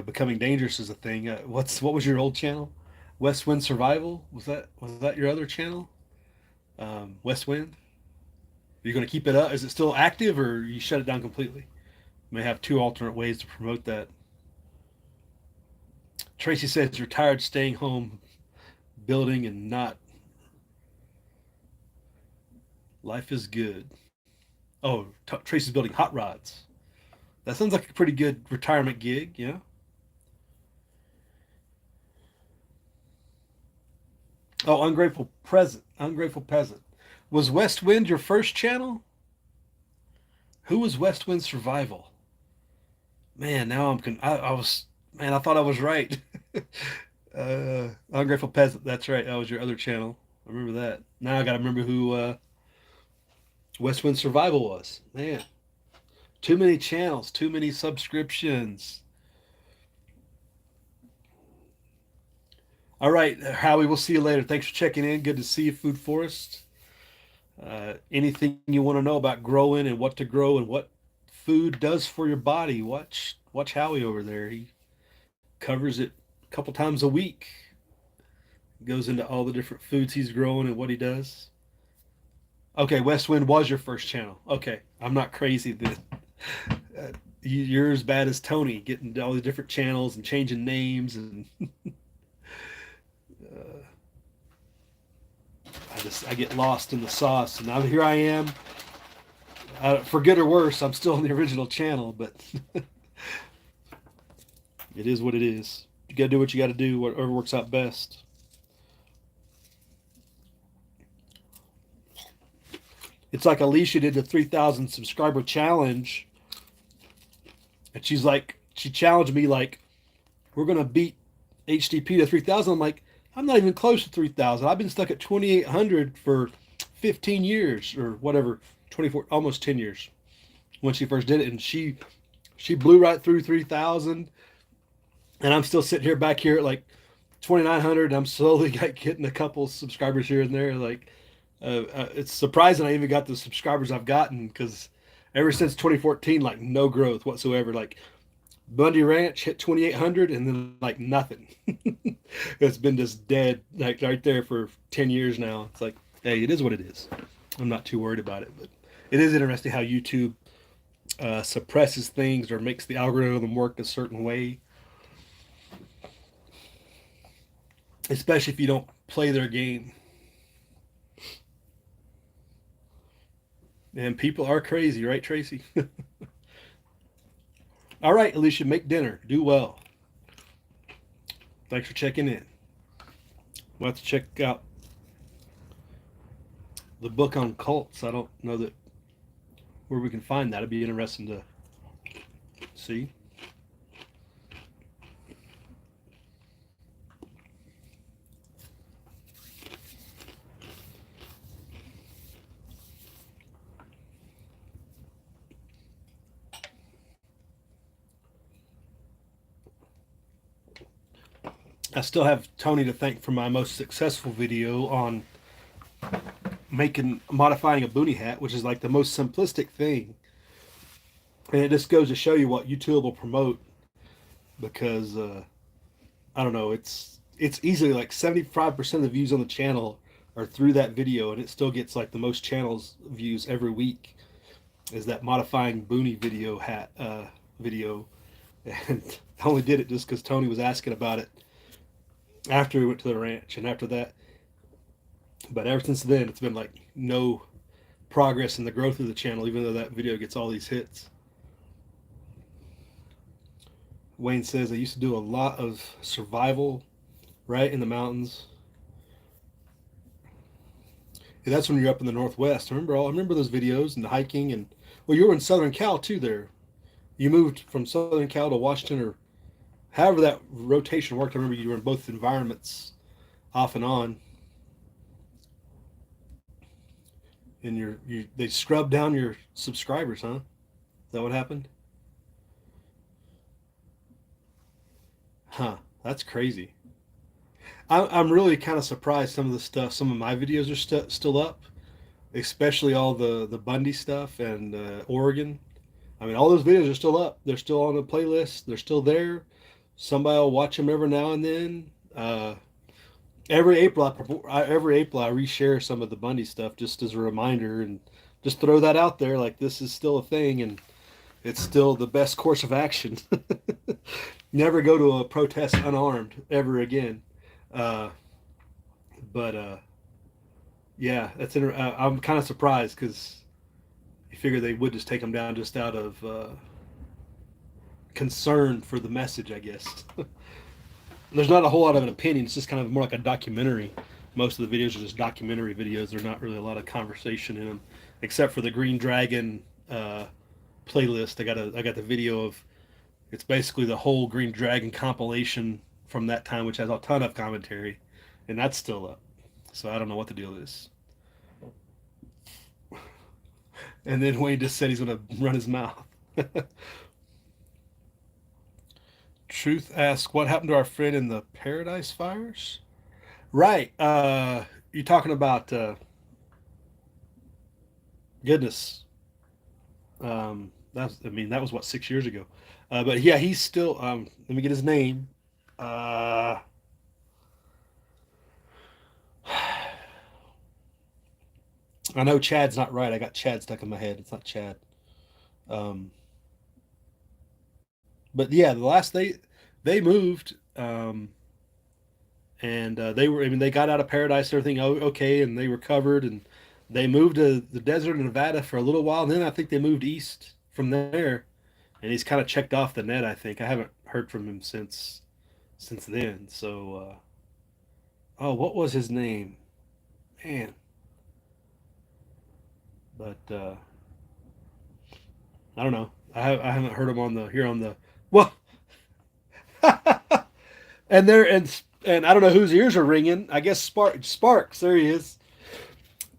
[SPEAKER 1] becoming dangerous is a thing. What was your old channel? West Wind Survival, was that your other channel? West Wind. Are you going to keep it up? Is it still active, or you shut it down completely? You may have two alternate ways to promote that. Tracy says you're tired staying home, building, and not. Life is good. Oh, Tracy's building hot rods. That sounds like a pretty good retirement gig, yeah. Oh, ungrateful peasant. Was West Wind your first channel? Who was West Wind Survival? Man, now I was man. I thought I was right. Ungrateful peasant. That's right. That was your other channel. I remember that. Now I got to remember who West Wind Survival was. Man, too many channels, too many subscriptions. All right, Howie. We'll see you later. Thanks for checking in. Good to see you, Food Forest. Anything you want to know about growing and what to grow and what food does for your body, watch Howie over there. He covers it a couple times a week. Goes into all the different foods he's growing and what he does. Okay, West Wind was your first channel. Okay, I'm not crazy then. You're as bad as Tony, getting all the different channels and changing names, and uh, I get lost in the sauce. And now here I am. For good or worse, I'm still on the original channel, but it is what it is. You got to do what you got to do, whatever works out best. It's like Alicia did the 3,000 subscriber challenge, and she challenged me like, we're gonna beat HDP to 3,000. I'm like, I'm not even close to 3,000. I've been stuck at 2,800 for 15 years or whatever, 24, almost 10 years when she first did it, and she blew right through 3,000, and I'm still sitting here back here at like 2,900. I'm slowly getting a couple subscribers here and there, like. It's surprising I even got the subscribers I've gotten, because ever since 2014, like no growth whatsoever. Like Bundy Ranch hit 2,800 and then like nothing. It's been just dead, like right there for 10 years now. It's like, hey, it is what it is. I'm not too worried about it, but it is interesting how YouTube suppresses things or makes the algorithm work a certain way, especially if you don't play their game. And people are crazy, right, Tracy? All right, Alicia, make dinner. Do well. Thanks for checking in. We'll have to check out the book on cults. I don't know where we can find that. It'd be interesting to see. I still have Tony to thank for my most successful video on modifying a boonie hat, which is like the most simplistic thing. And it just goes to show you what YouTube will promote, because I don't know, it's easily like 75% of the views on the channel are through that video, and it still gets like the most channels views every week. Is that modifying boonie hat video, and I only did it just because Tony was asking about it after we went to the ranch, and after that, but ever since then, it's been like no progress in the growth of the channel, even though that video gets all these hits. Wayne says I used to do a lot of survival right in the mountains. Yeah, that's when you're up in the Northwest. I remember those videos and the hiking and well, you were in Southern Cal too. There, you moved from Southern Cal to Washington, or however that rotation worked. I remember you were in both environments off and on, and they scrubbed down your subscribers, huh? Is that what happened? Huh? That's crazy. I'm really kind of surprised some of the stuff. Some of my videos are still up, especially all the Bundy stuff and Oregon. I mean, all those videos are still up. They're still on the playlist. They're still there. Somebody will watch them every now and then. Every April, I reshare some of the Bundy stuff just as a reminder and just throw that out there. Like this is still a thing, and it's still the best course of action. Never go to a protest unarmed ever again. Uh, but yeah, I'm kind of surprised because you figure they would just take them down just out of concern for the message, I guess. There's not a whole lot of an opinion. It's just kind of more like a documentary. Most of the videos are just documentary videos. There's not really a lot of conversation in them, except for the Green Dragon playlist. I got the video of it's basically the whole Green Dragon compilation from that time, which has a ton of commentary, and that's still up. So I don't know what the deal is. And then Wayne just said he's going to run his mouth. Truth asks, what happened to our friend in the Paradise Fires? Right. You're talking about goodness. That was what 6 years ago. But yeah, he's still. Let me get his name. Uh, I know Chad's not right. I got Chad stuck in my head. It's not Chad. Um, but yeah, they moved. And they were. I mean, they got out of Paradise, everything okay, and they recovered, and they moved to the desert of Nevada for a little while. And then I think they moved east from there, and he's kind of checked off the net. I think I haven't heard from him since then. So, oh, what was his name? Man, but I don't know. I haven't heard him on the here on the well, and I don't know whose ears are ringing. I guess Sparks. There he is.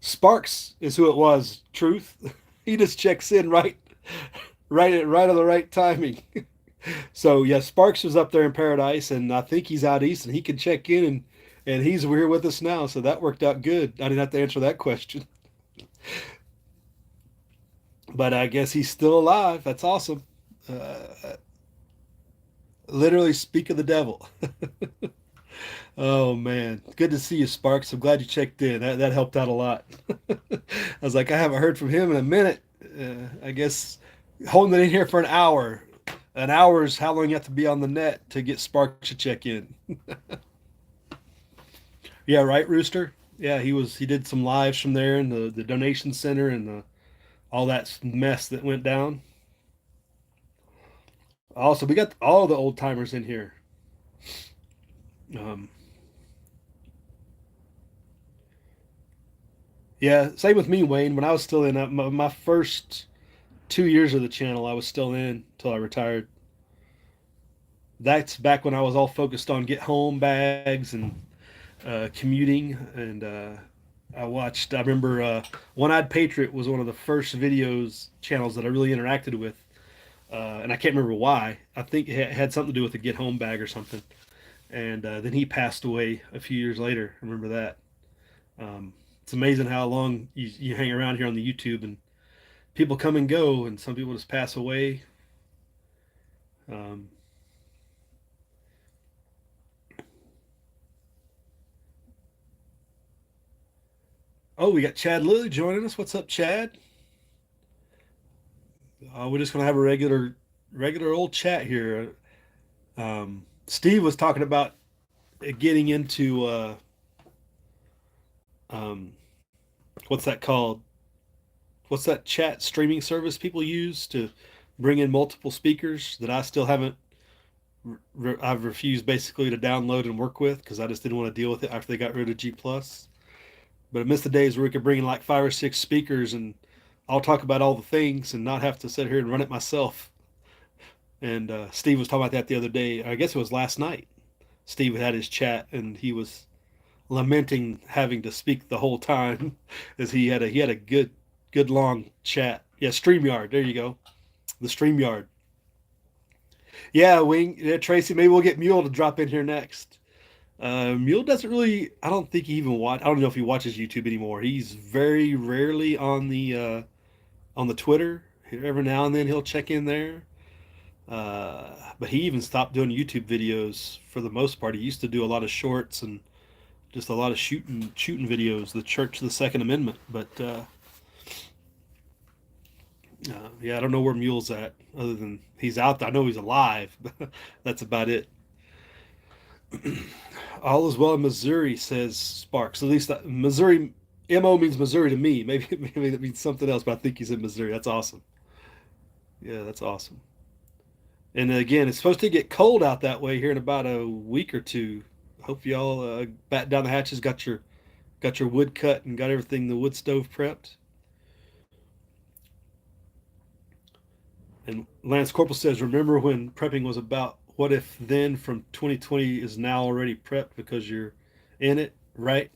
[SPEAKER 1] Sparks is who it was. Truth. He just checks in right on the right timing. So yeah, Sparks was up there in Paradise, and I think he's out east, and he can check in, and he's here with us now. So that worked out good. I didn't have to answer that question, but I guess he's still alive. That's awesome. Literally speak of the devil. Oh man, good to see you, Sparks. I'm glad you checked in. That helped out a lot. I was like, I haven't heard from him in a minute. I guess holding it in here for an hour. An hour is how long you have to be on the net to get Sparks to check in. Yeah, right, Rooster. Yeah, he did some lives from there in the donation center and all that mess that went down. Also, we got all the old timers in here. Um, yeah, same with me, Wayne. When I was still in my first 2 years of the channel, I was still in until I retired. That's back when I was all focused on get home bags and commuting. And I remember One Eyed Patriot was one of the first videos channels that I really interacted with. And I can't remember why. I think it had something to do with the get home bag or something. And then he passed away a few years later. I remember that. It's amazing how long you hang around here on the YouTube and people come and go, and some people just pass away. Um, oh, we got Chad Lilly joining us. What's up, Chad? We're just gonna have a regular old chat here. Steve was talking about getting into um, what's that called? What's that chat streaming service people use to bring in multiple speakers that I still haven't I've refused basically to download and work with because I just didn't want to deal with it after they got rid of G Plus. But I miss the days where we could bring in like 5 or 6 speakers and I'll talk about all the things and not have to sit here and run it myself. And Steve was talking about that the other day. I guess it was last night. Steve had his chat and he was lamenting having to speak the whole time as he had a good long chat. Yeah, StreamYard. There you go. The StreamYard. Yeah, Wing. Yeah, Tracy. Maybe we'll get Mule to drop in here next. Mule doesn't really. I don't think he even watch. I don't know if he watches YouTube anymore. He's very rarely on the Twitter. Every now and then he'll check in there. But he even stopped doing YouTube videos for the most part. He used to do a lot of shorts and just a lot of shooting videos. The Church of the Second Amendment. But yeah, I don't know where Mule's at. Other than he's out there. I know he's alive. But that's about it. All is well in Missouri, says Sparks. At least Missouri, MO means Missouri to me. Maybe that means something else, but I think he's in Missouri. That's awesome. Yeah, that's awesome. And again, it's supposed to get cold out that way here in about a week or two. Hope y'all bat down the hatches, got your wood cut and got everything the wood stove prepped. And Lance Corporal says, remember when prepping was about what if then from 2020 is now already prepped because you're in it, right?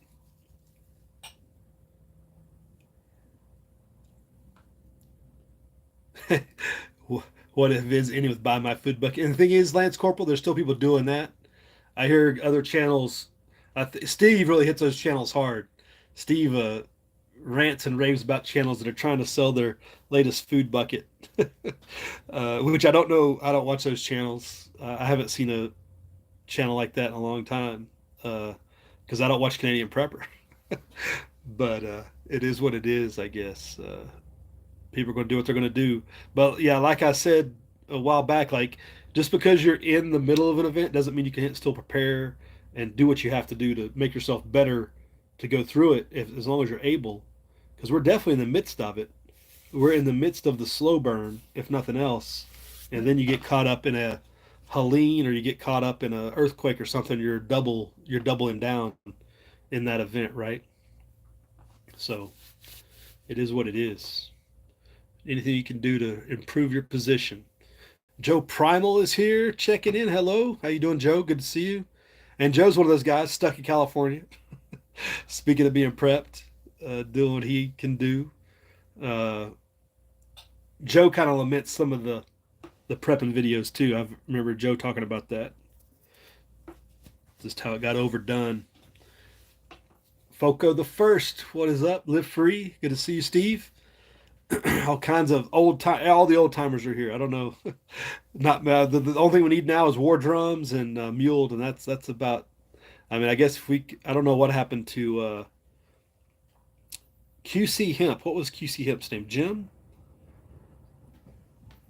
[SPEAKER 1] What if Vin's ending with buy my food bucket? And the thing is, Lance Corporal, there's still people doing that. I hear other channels. Steve really hits those channels hard. Steve rants and raves about channels that are trying to sell their latest food bucket, which I don't know. I don't watch those channels. I haven't seen a channel like that in a long time because I don't watch Canadian Prepper. But it is what it is, I guess. People are going to do what they're going to do. But yeah, like I said a while back, like just because you're in the middle of an event doesn't mean you can still prepare and do what you have to do to make yourself better to go through it as long as you're able. Because we're definitely in the midst of it. We're in the midst of the slow burn, if nothing else. And then you get caught up in a Helene or you get caught up in an earthquake or something, you're doubling down in that event, right? So it is what it is. Anything you can do to improve your position. Joe Primal is here checking in. Hello. How you doing, Joe? Good to see you. And Joe's one of those guys stuck in California. Speaking of being prepped, doing what he can do. Uh, Joe kind of laments some of the prepping videos too. I remember Joe talking about that. Just how it got overdone. Foco the First, what is up? Live free. Good to see you, Steve. All kinds of old time. All the old timers are here. I don't know. Not the only thing we need now is war drums and muled, and that's about. I mean, I guess if we. I don't know what happened to QC Hemp. What was QC Hemp's name? Jim.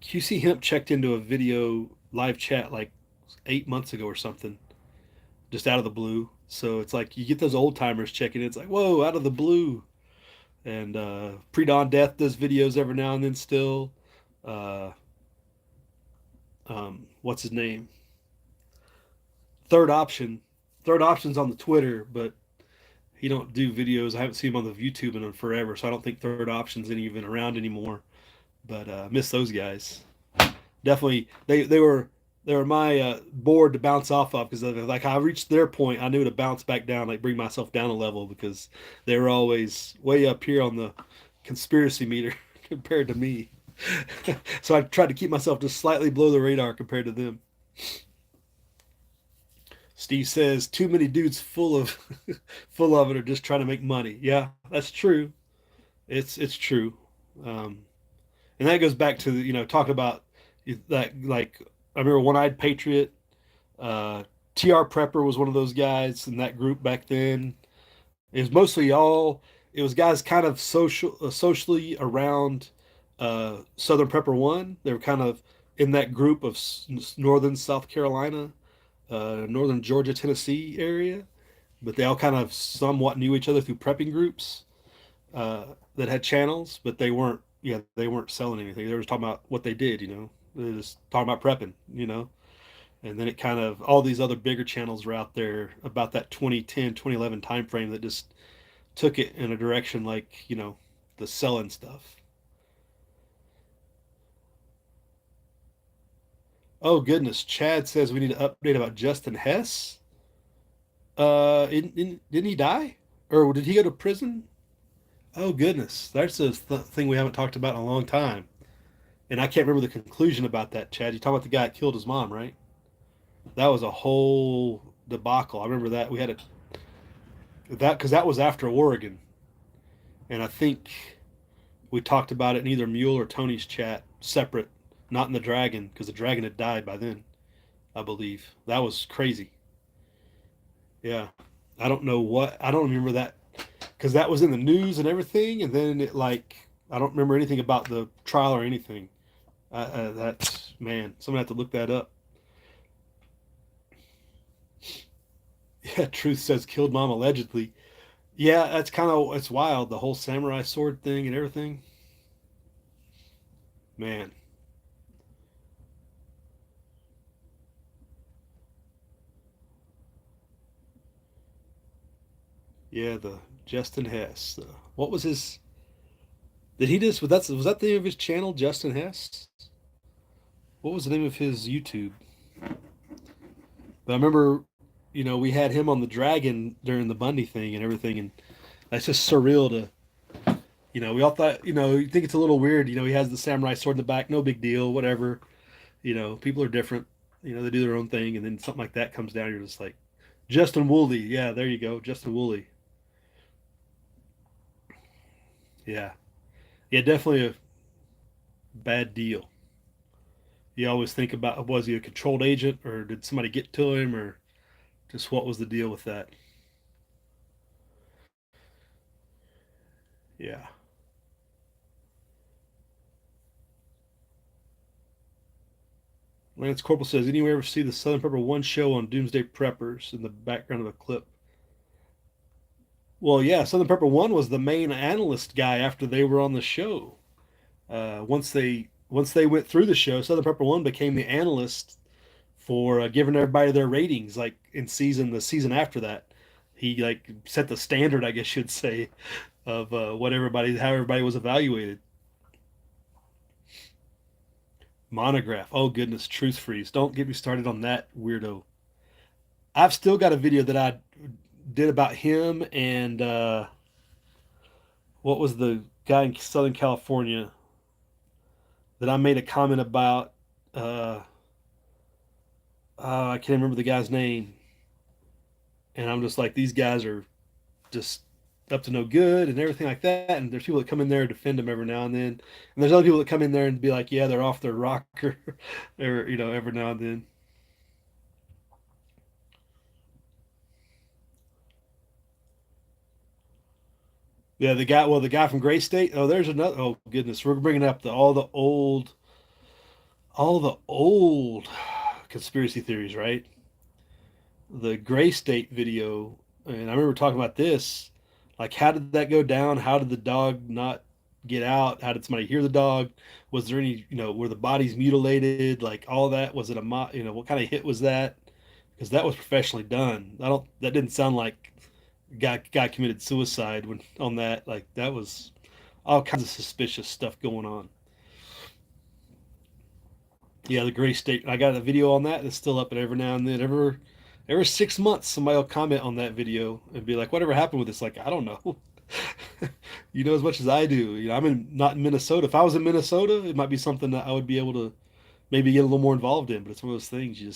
[SPEAKER 1] QC Hemp checked into a video live chat like 8 months ago or something, just out of the blue. So it's like you get those old timers checking in. It's like whoa, out of the blue. And Pre-Dawn Death does videos every now and then still. Uh, what's his name? Third Option. Third Option's on the Twitter, but he don't do videos. I haven't seen him on the YouTube in forever, so I don't think Third Option's even around anymore. But miss those guys. Definitely, they were my board to bounce off of because like I reached their point, I knew to bounce back down, like bring myself down a level because they were always way up here on the conspiracy meter compared to me. So I tried to keep myself just slightly below the radar compared to them. Steve says too many dudes full of full of it are just trying to make money. Yeah, that's true. It's true. Um, and that goes back to talking about that. Like I remember One Eyed Patriot, TR Prepper was one of those guys in that group back then. It was mostly all it was guys kind of socially around Southern Prepper One. They were kind of in that group of northern South Carolina, northern Georgia, Tennessee area, but they all kind of somewhat knew each other through prepping groups that had channels, but they weren't selling anything. They were just talking about what they did, They were just talking about prepping. And then it kind of, all these other bigger channels were out there about that 2010, 2011 time frame that just took it in a direction like, the selling stuff. Oh goodness, Chad says we need to update about Justin Hess. Didn't he die? Or did he go to prison? Oh goodness, that's a thing we haven't talked about in a long time. And I can't remember the conclusion about that, Chad. You talk about the guy that killed his mom, right? That was a whole debacle. I remember that we had that because that was after Oregon, and I think we talked about it in either Mule or Tony's chat separate, not in the Dragon because the Dragon had died by then. I believe that was crazy. Yeah, I don't know what I don't remember that because that was in the news and everything, and then it like I don't remember anything about the trial or anything. That's man, someone have to look that up. Yeah, Truth says killed mom allegedly. Yeah, that's kind of it's wild the whole samurai sword thing and everything. Man, yeah, the Justin Hess. What was his? Did he just was that the name of his channel, Justin Hess? What was the name of his YouTube? But I remember, we had him on the Dragon during the Bundy thing and everything, and that's just surreal to, we all thought, you think it's a little weird, he has the samurai sword in the back, no big deal, whatever. People are different, they do their own thing, and then something like that comes down, you're just like, Justin Woolley, yeah, there you go, Justin Woolley, yeah, yeah, definitely a bad deal. You always think about was he a controlled agent or did somebody get to him or just what was the deal with that? Yeah. Lance Corporal says, anyone ever see the Southern Pepper One show on Doomsday Preppers in the background of a clip? Well, yeah, Southern Pepper One was the main analyst guy after they were on the show. Once they went through the show, Southern Pepper One became the analyst for giving everybody their ratings. Like in the season after that, he like set the standard, I guess you'd say, of how everybody was evaluated. Monograph. Oh goodness, Truth Freeze. Don't get me started on that weirdo. I've still got a video that I did about him and what was the guy in Southern California that I made a comment about. Uh, I can't remember the guy's name, and I'm just like, these guys are just up to no good and everything like that. And there's people that come in there and defend them every now and then, and there's other people that come in there and be like, yeah, they're off their rocker, or every now and then. Yeah, the guy from Gray State. Oh, there's another. Oh goodness, we're bringing up all the old conspiracy theories, right? The Gray State video, and I remember talking about this. Like, how did that go down? How did the dog not get out? How did somebody hear the dog? Was there any, were the bodies mutilated? Like all that? Was it what kind of hit was that? Because that was professionally done. That didn't sound like guy committed suicide when on that. Like that was all kinds of suspicious stuff going on. Yeah, the Gray State. I got a video on that that's still up, and every now and then, every 6 months, somebody will comment on that video and be like, "Whatever happened with this?" Like, I don't know. You know as much as I do. I'm not in Minnesota. If I was in Minnesota, it might be something that I would be able to maybe get a little more involved in. But it's one of those things you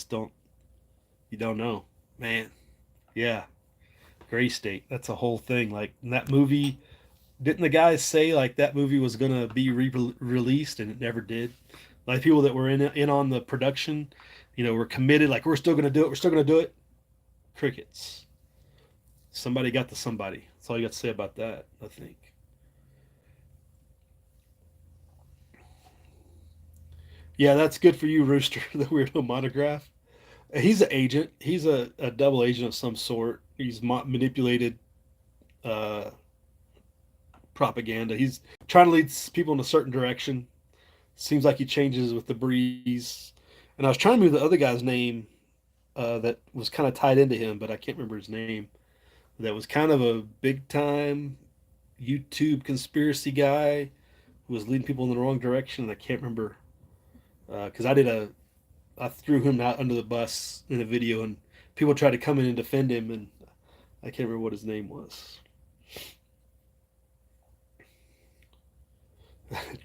[SPEAKER 1] don't know, man. Yeah, Gray State. That's a whole thing. Like in that movie, didn't the guys say like that movie was gonna be released and it never did? Like people that were in on the production, were committed. Like we're still gonna do it. We're still gonna do it. Crickets. Somebody got to somebody. That's all you got to say about that. I think. Yeah, that's good for you, Rooster. The weirdo monograph. He's an agent. He's a double agent of some sort. He's manipulated uh, propaganda. He's trying to lead people in a certain direction. Seems like he changes with the breeze. And I was trying to move the other guy's name. that was kind of tied into him, but I can't remember his name. That was kind of a big time YouTube conspiracy guy who was leading people in the wrong direction. And I can't remember because I threw him out under the bus in a video, and people tried to come in and defend him, and I can't remember what his name was.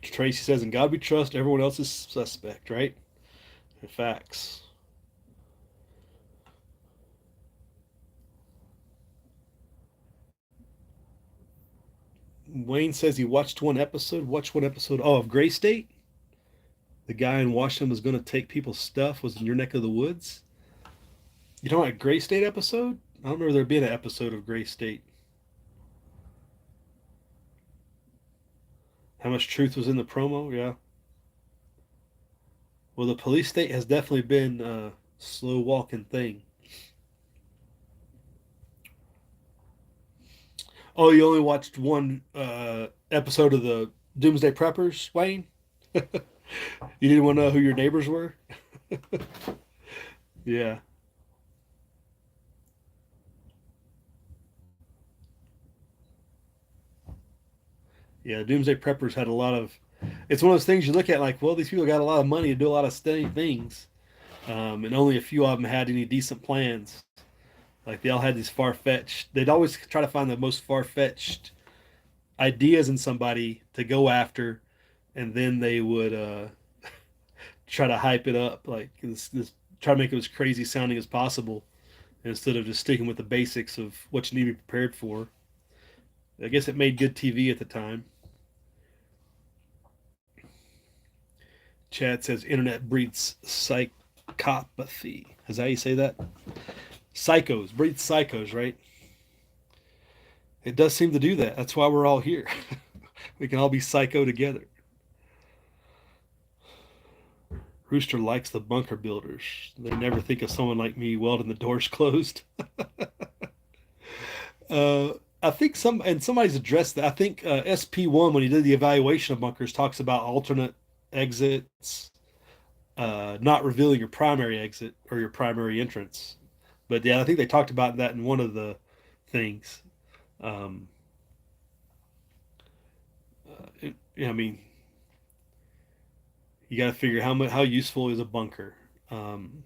[SPEAKER 1] Tracy says, "In God we trust. Everyone else is suspect." Right? Facts. Wayne says he watched one episode. Watched one episode. Oh, of Gray State. The guy in Washington was going to take people's stuff. Was in your neck of the woods. You know what Gray State episode? I don't remember there being an episode of Gray State. How much truth was in the promo? Yeah. Well, the police state has definitely been a slow walking thing. Oh, you only watched one episode of the Doomsday Preppers, Wayne? You didn't want to know who your neighbors were? Yeah. Yeah, Doomsday Preppers had a lot of. It's one of those things you look at like, well, these people got a lot of money to do a lot of steady things, and only a few of them had any decent plans. Like they all had these far fetched. They'd always try to find the most far fetched ideas in somebody to go after, and then they would try to hype it up, like this, try to make it as crazy sounding as possible, instead of just sticking with the basics of what you need to be prepared for. I guess it made good TV at the time. Chad says internet breeds psychopathy. Is that how you say that? Psychos breeds psychos, right? It does seem to do that. That's why we're all here. We can all be psycho together. Rooster likes the bunker builders. They never think of someone like me welding the doors closed. I think somebody's addressed that. I think SP1 when he did the evaluation of bunkers talks about alternate exits, not revealing your primary exit or your primary entrance. But yeah, I think they talked about that in one of the things. Um, yeah, I mean, you got to figure how useful is a bunker. Um,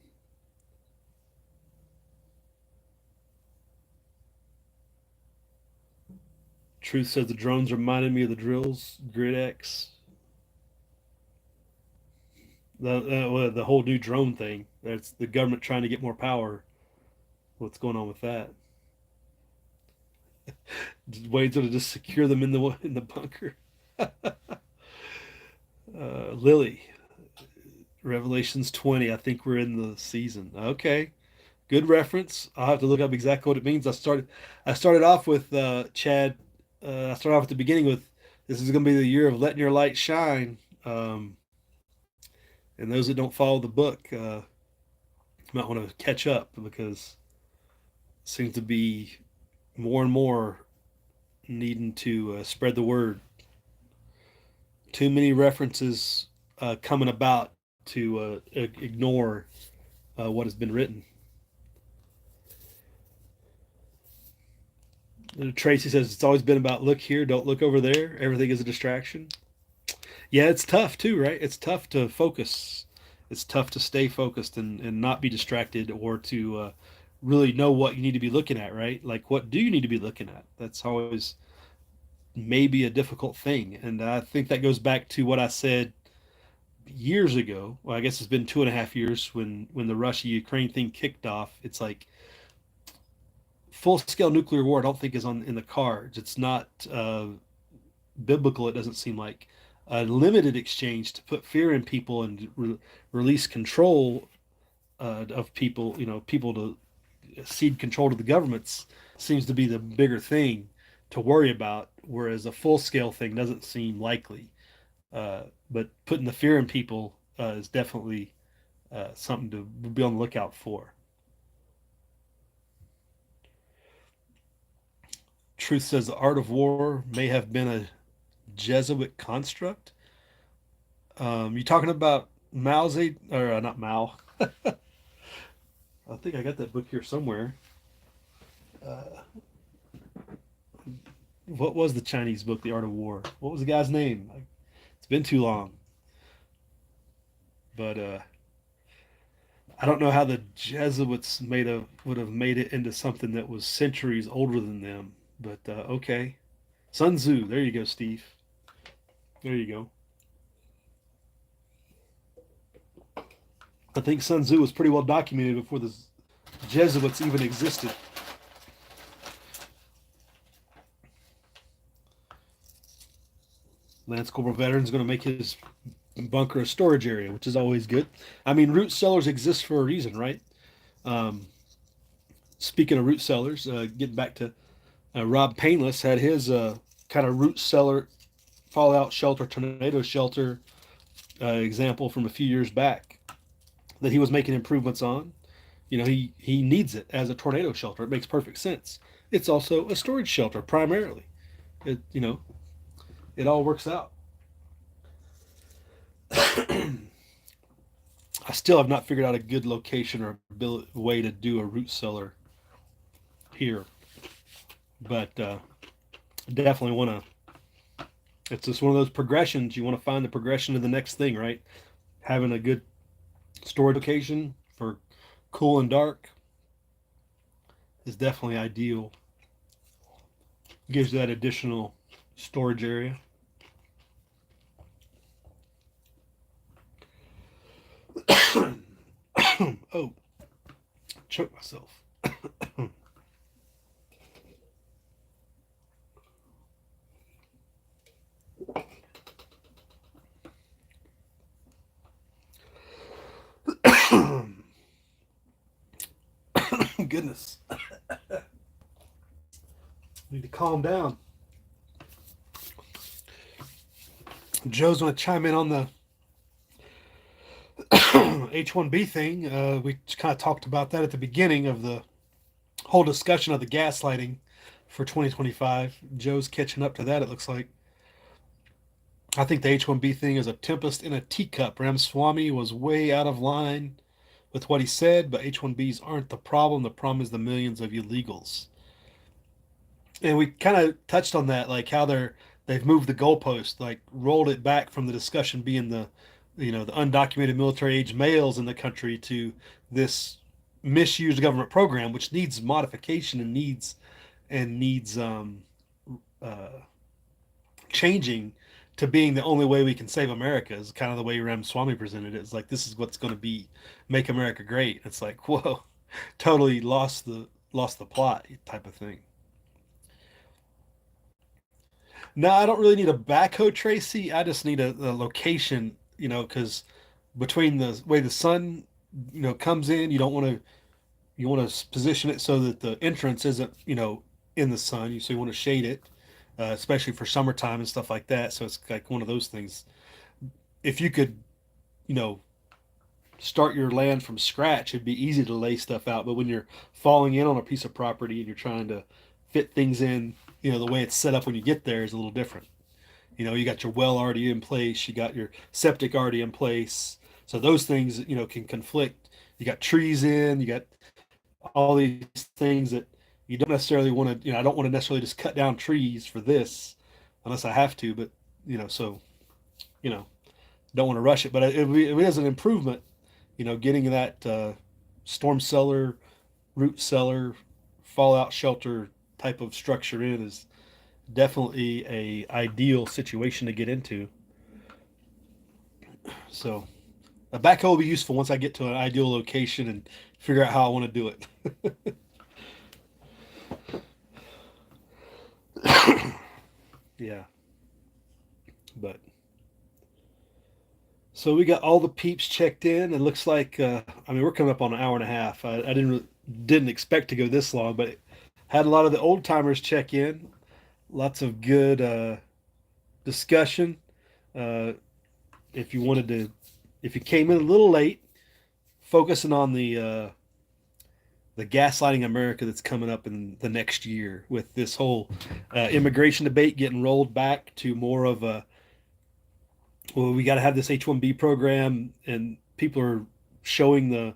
[SPEAKER 1] Truth says the drones reminded me of the drills, Grid X, the whole new drone thing. That's the government trying to get more power. What's going on with that? Ways to just secure them in the bunker. Lily, Revelations 20. I think we're in the season. Okay, good reference. I'll have to look up exactly what it means. I started off with Chad. I started off at the beginning with this is going to be the year of letting your light shine. And those that don't follow the book might want to catch up because it seems to be more and more needing to spread the word. Too many references coming about to ignore what has been written. Tracy says it's always been about look here, don't look over there. Everything is a distraction. Yeah, it's tough too, right? It's tough to focus. It's tough to stay focused and not be distracted or to really know what you need to be looking at, right? Like, what do you need to be looking at? That's always maybe a difficult thing. And I think that goes back to what I said years ago. Well, I guess it's been 2.5 years when the Russia Ukraine thing kicked off. It's like full scale nuclear war. I don't think is on in the cards. It's not biblical. It doesn't seem like a limited exchange to put fear in people and release control of people. You know, people to cede control to the governments seems to be the bigger thing to worry about. Whereas a full scale thing doesn't seem likely. But putting the fear in people is definitely something to be on the lookout for. Truth says the art of war may have been a Jesuit construct. You talking about Mao Zedong, or not Mao? I think I got that book here somewhere. What was the Chinese book, The Art of War? What was the guy's name? It's been too long. But I don't know how the Jesuits would have made it into something that was centuries older than them. But okay, Sun Tzu. There you go, Steve. There you go. I think Sun Tzu was pretty well documented before the Jesuits even existed. Lance Corporal veteran's going to make his bunker a storage area, which is always good. I mean, root cellars exist for a reason, right? Um, Speaking of root cellars, getting back to Rob Painless had his kind of root cellar fallout shelter, tornado shelter example from a few years back that he was making improvements on. You know, he needs it as a tornado shelter. It makes perfect sense. It's also a storage shelter primarily. It all works out. I still have not figured out a good location or way to do a root cellar here, but definitely want to. It's just one of those progressions. You want to find the progression to the next thing, right? Having a good storage location for cool and dark is definitely ideal. Gives you that additional storage area. Oh, choke myself. Goodness. Need to calm down. Joe's going to chime in on the H-1B thing. We kind of talked about that at the beginning of the whole discussion of the gaslighting for 2025. Joe's catching up to that, it looks like. I think the H-1B thing is a tempest in a teacup. Ramaswamy was way out of line with what he said, but H-1Bs aren't the problem. The problem is the millions of illegals. And we kind of touched on that, like how they've moved the goalpost, like rolled it back from the discussion being the undocumented military age males in the country to this misused government program, which needs modification and needs uh, changing to being the only way we can save America is kind of the way Ramaswamy presented it. It's like this is what's going to be make America great. It's like whoa, totally lost the plot type of thing. No, I don't really need a backhoe, Tracy. I just need a location, because between the way the sun, comes in, you want to position it so that the entrance isn't, in the sun. So you want to shade it, especially for summertime and stuff like that. So it's like one of those things. If you could, you know, start your land from scratch, it'd be easy to lay stuff out. But when you're falling in on a piece of property and you're trying to fit things in, the way it's set up when you get there is a little different. You got your well already in place, you got your septic already in place. So those things, can conflict. You got trees in, you got all these things that you don't necessarily want to, I don't want to necessarily just cut down trees for this unless I have to, but, so, you know, don't want to rush it. But it is an improvement, getting that storm cellar, root cellar, fallout shelter type of structure in is definitely a ideal situation to get into. So a backhoe will be useful once I get to an ideal location and figure out how I want to do it. Yeah, but so we got all the peeps checked in. It looks like we're coming up on an hour and a half. I didn't expect to go this long, but had a lot of the old timers check in. Lots of good discussion. Uh, if you wanted to, if you came in a little late, focusing on the gaslighting America that's coming up in the next year with this whole immigration debate getting rolled back to more of a, well, we got to have this H-1B program, and people are showing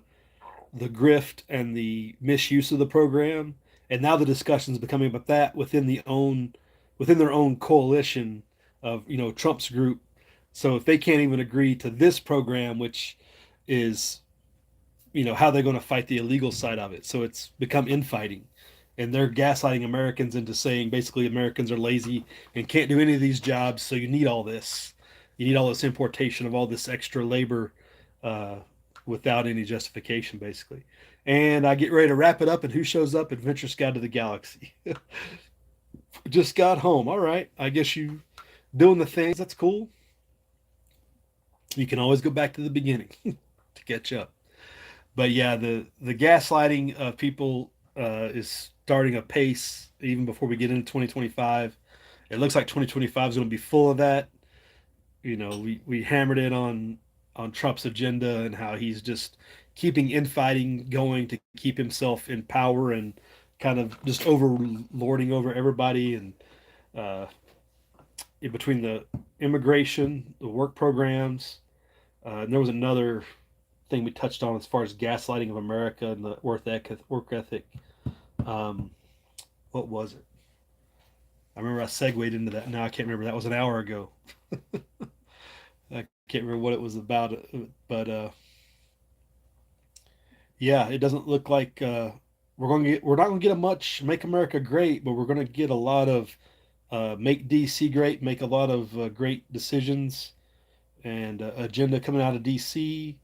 [SPEAKER 1] the grift and the misuse of the program, and now the discussion is becoming about that within their own coalition of Trump's group. So if they can't even agree to this program, which is how they're going to fight the illegal side of it, so it's become infighting, and they're gaslighting Americans into saying basically Americans are lazy and can't do any of these jobs, so you need all this importation of all this extra labor uh, without any justification, basically. And I get ready to wrap it up, and who shows up? Adventure Guide to the Galaxy. Just got home. All right, I guess you doing the things. That's cool. You can always go back to the beginning to catch up. But yeah, the gaslighting of people is starting a pace even before we get into 2025. It looks like 2025 is going to be full of that. We hammered it on Trump's agenda and how he's just keeping infighting going to keep himself in power and kind of just overlording over everybody. And uh, in between the immigration, the work programs, and there was another thing we touched on as far as gaslighting of America and the work ethic. Um, what was it? I remember I segued into that. Now I can't remember. That was an hour ago. I can't remember what it was about, but yeah, it doesn't look like we're not going to get a much "Make America Great," but we're going to get a lot of "Make DC Great," make a lot of great decisions and agenda coming out of DC,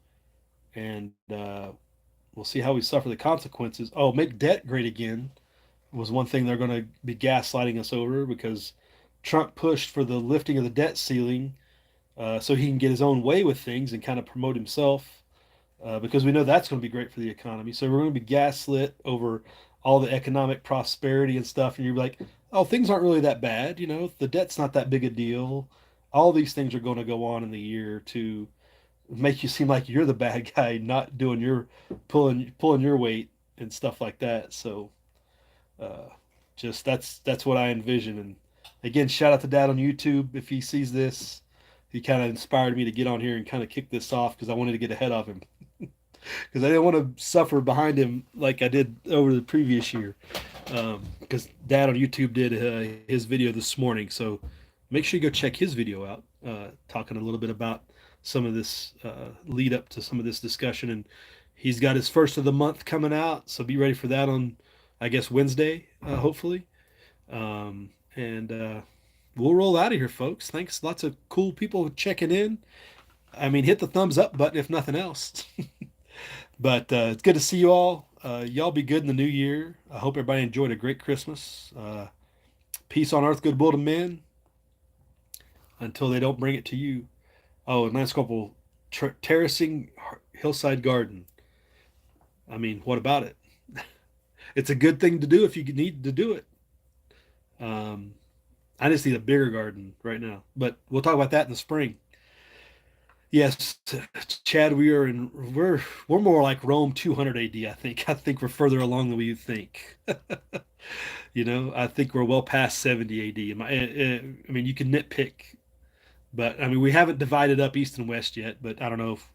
[SPEAKER 1] and we'll see how we suffer the consequences. Oh, make debt great again was one thing they're going to be gaslighting us over because Trump pushed for the lifting of the debt ceiling so he can get his own way with things and kind of promote himself because we know that's going to be great for the economy. So we're going to be gaslit over all the economic prosperity and stuff. And you're like, oh, things aren't really that bad. The debt's not that big a deal. All these things are going to go on in the year to make you seem like you're the bad guy, not doing your pulling your weight and stuff like that. So uh, just that's what I envision. And again, shout out to Dad on YouTube if he sees this. He kind of inspired me to get on here and kind of kick this off because I wanted to get ahead of him because I didn't want to suffer behind him like I did over the previous year. Because Dad on YouTube did his video this morning, so make sure you go check his video out, talking a little bit about some of this lead up to some of this discussion. And he's got his first of the month coming out, so be ready for that on, I guess, Wednesday, hopefully. And we'll roll out of here, folks. Thanks, lots of cool people checking in. I mean, hit the thumbs up button if nothing else. But it's good to see you all. Y'all be good in the new year. I hope everybody enjoyed a great Christmas. Peace on earth, goodwill to men until they don't bring it to you. Oh, nice couple terracing hillside garden. I mean, what about it? It's a good thing to do if you need to do it. Um, I just need a bigger garden right now, but we'll talk about that in the spring. Yes, Chad, we're more like Rome 200 AD. I think. I think we're further along than we think. I think we're well past 70 AD. I mean, you can nitpick, but I mean, we haven't divided up East and West yet. But I don't know if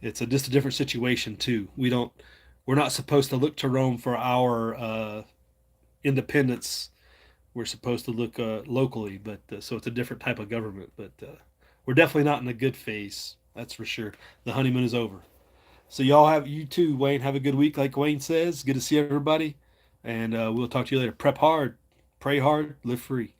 [SPEAKER 1] it's just a different situation too. We're not supposed to look to Rome for our independence. We're supposed to look locally, but so it's a different type of government. But we're definitely not in a good phase. That's for sure. The honeymoon is over. So you too, Wayne. Have a good week, like Wayne says. Good to see everybody, and we'll talk to you later. Prep hard, pray hard, live free.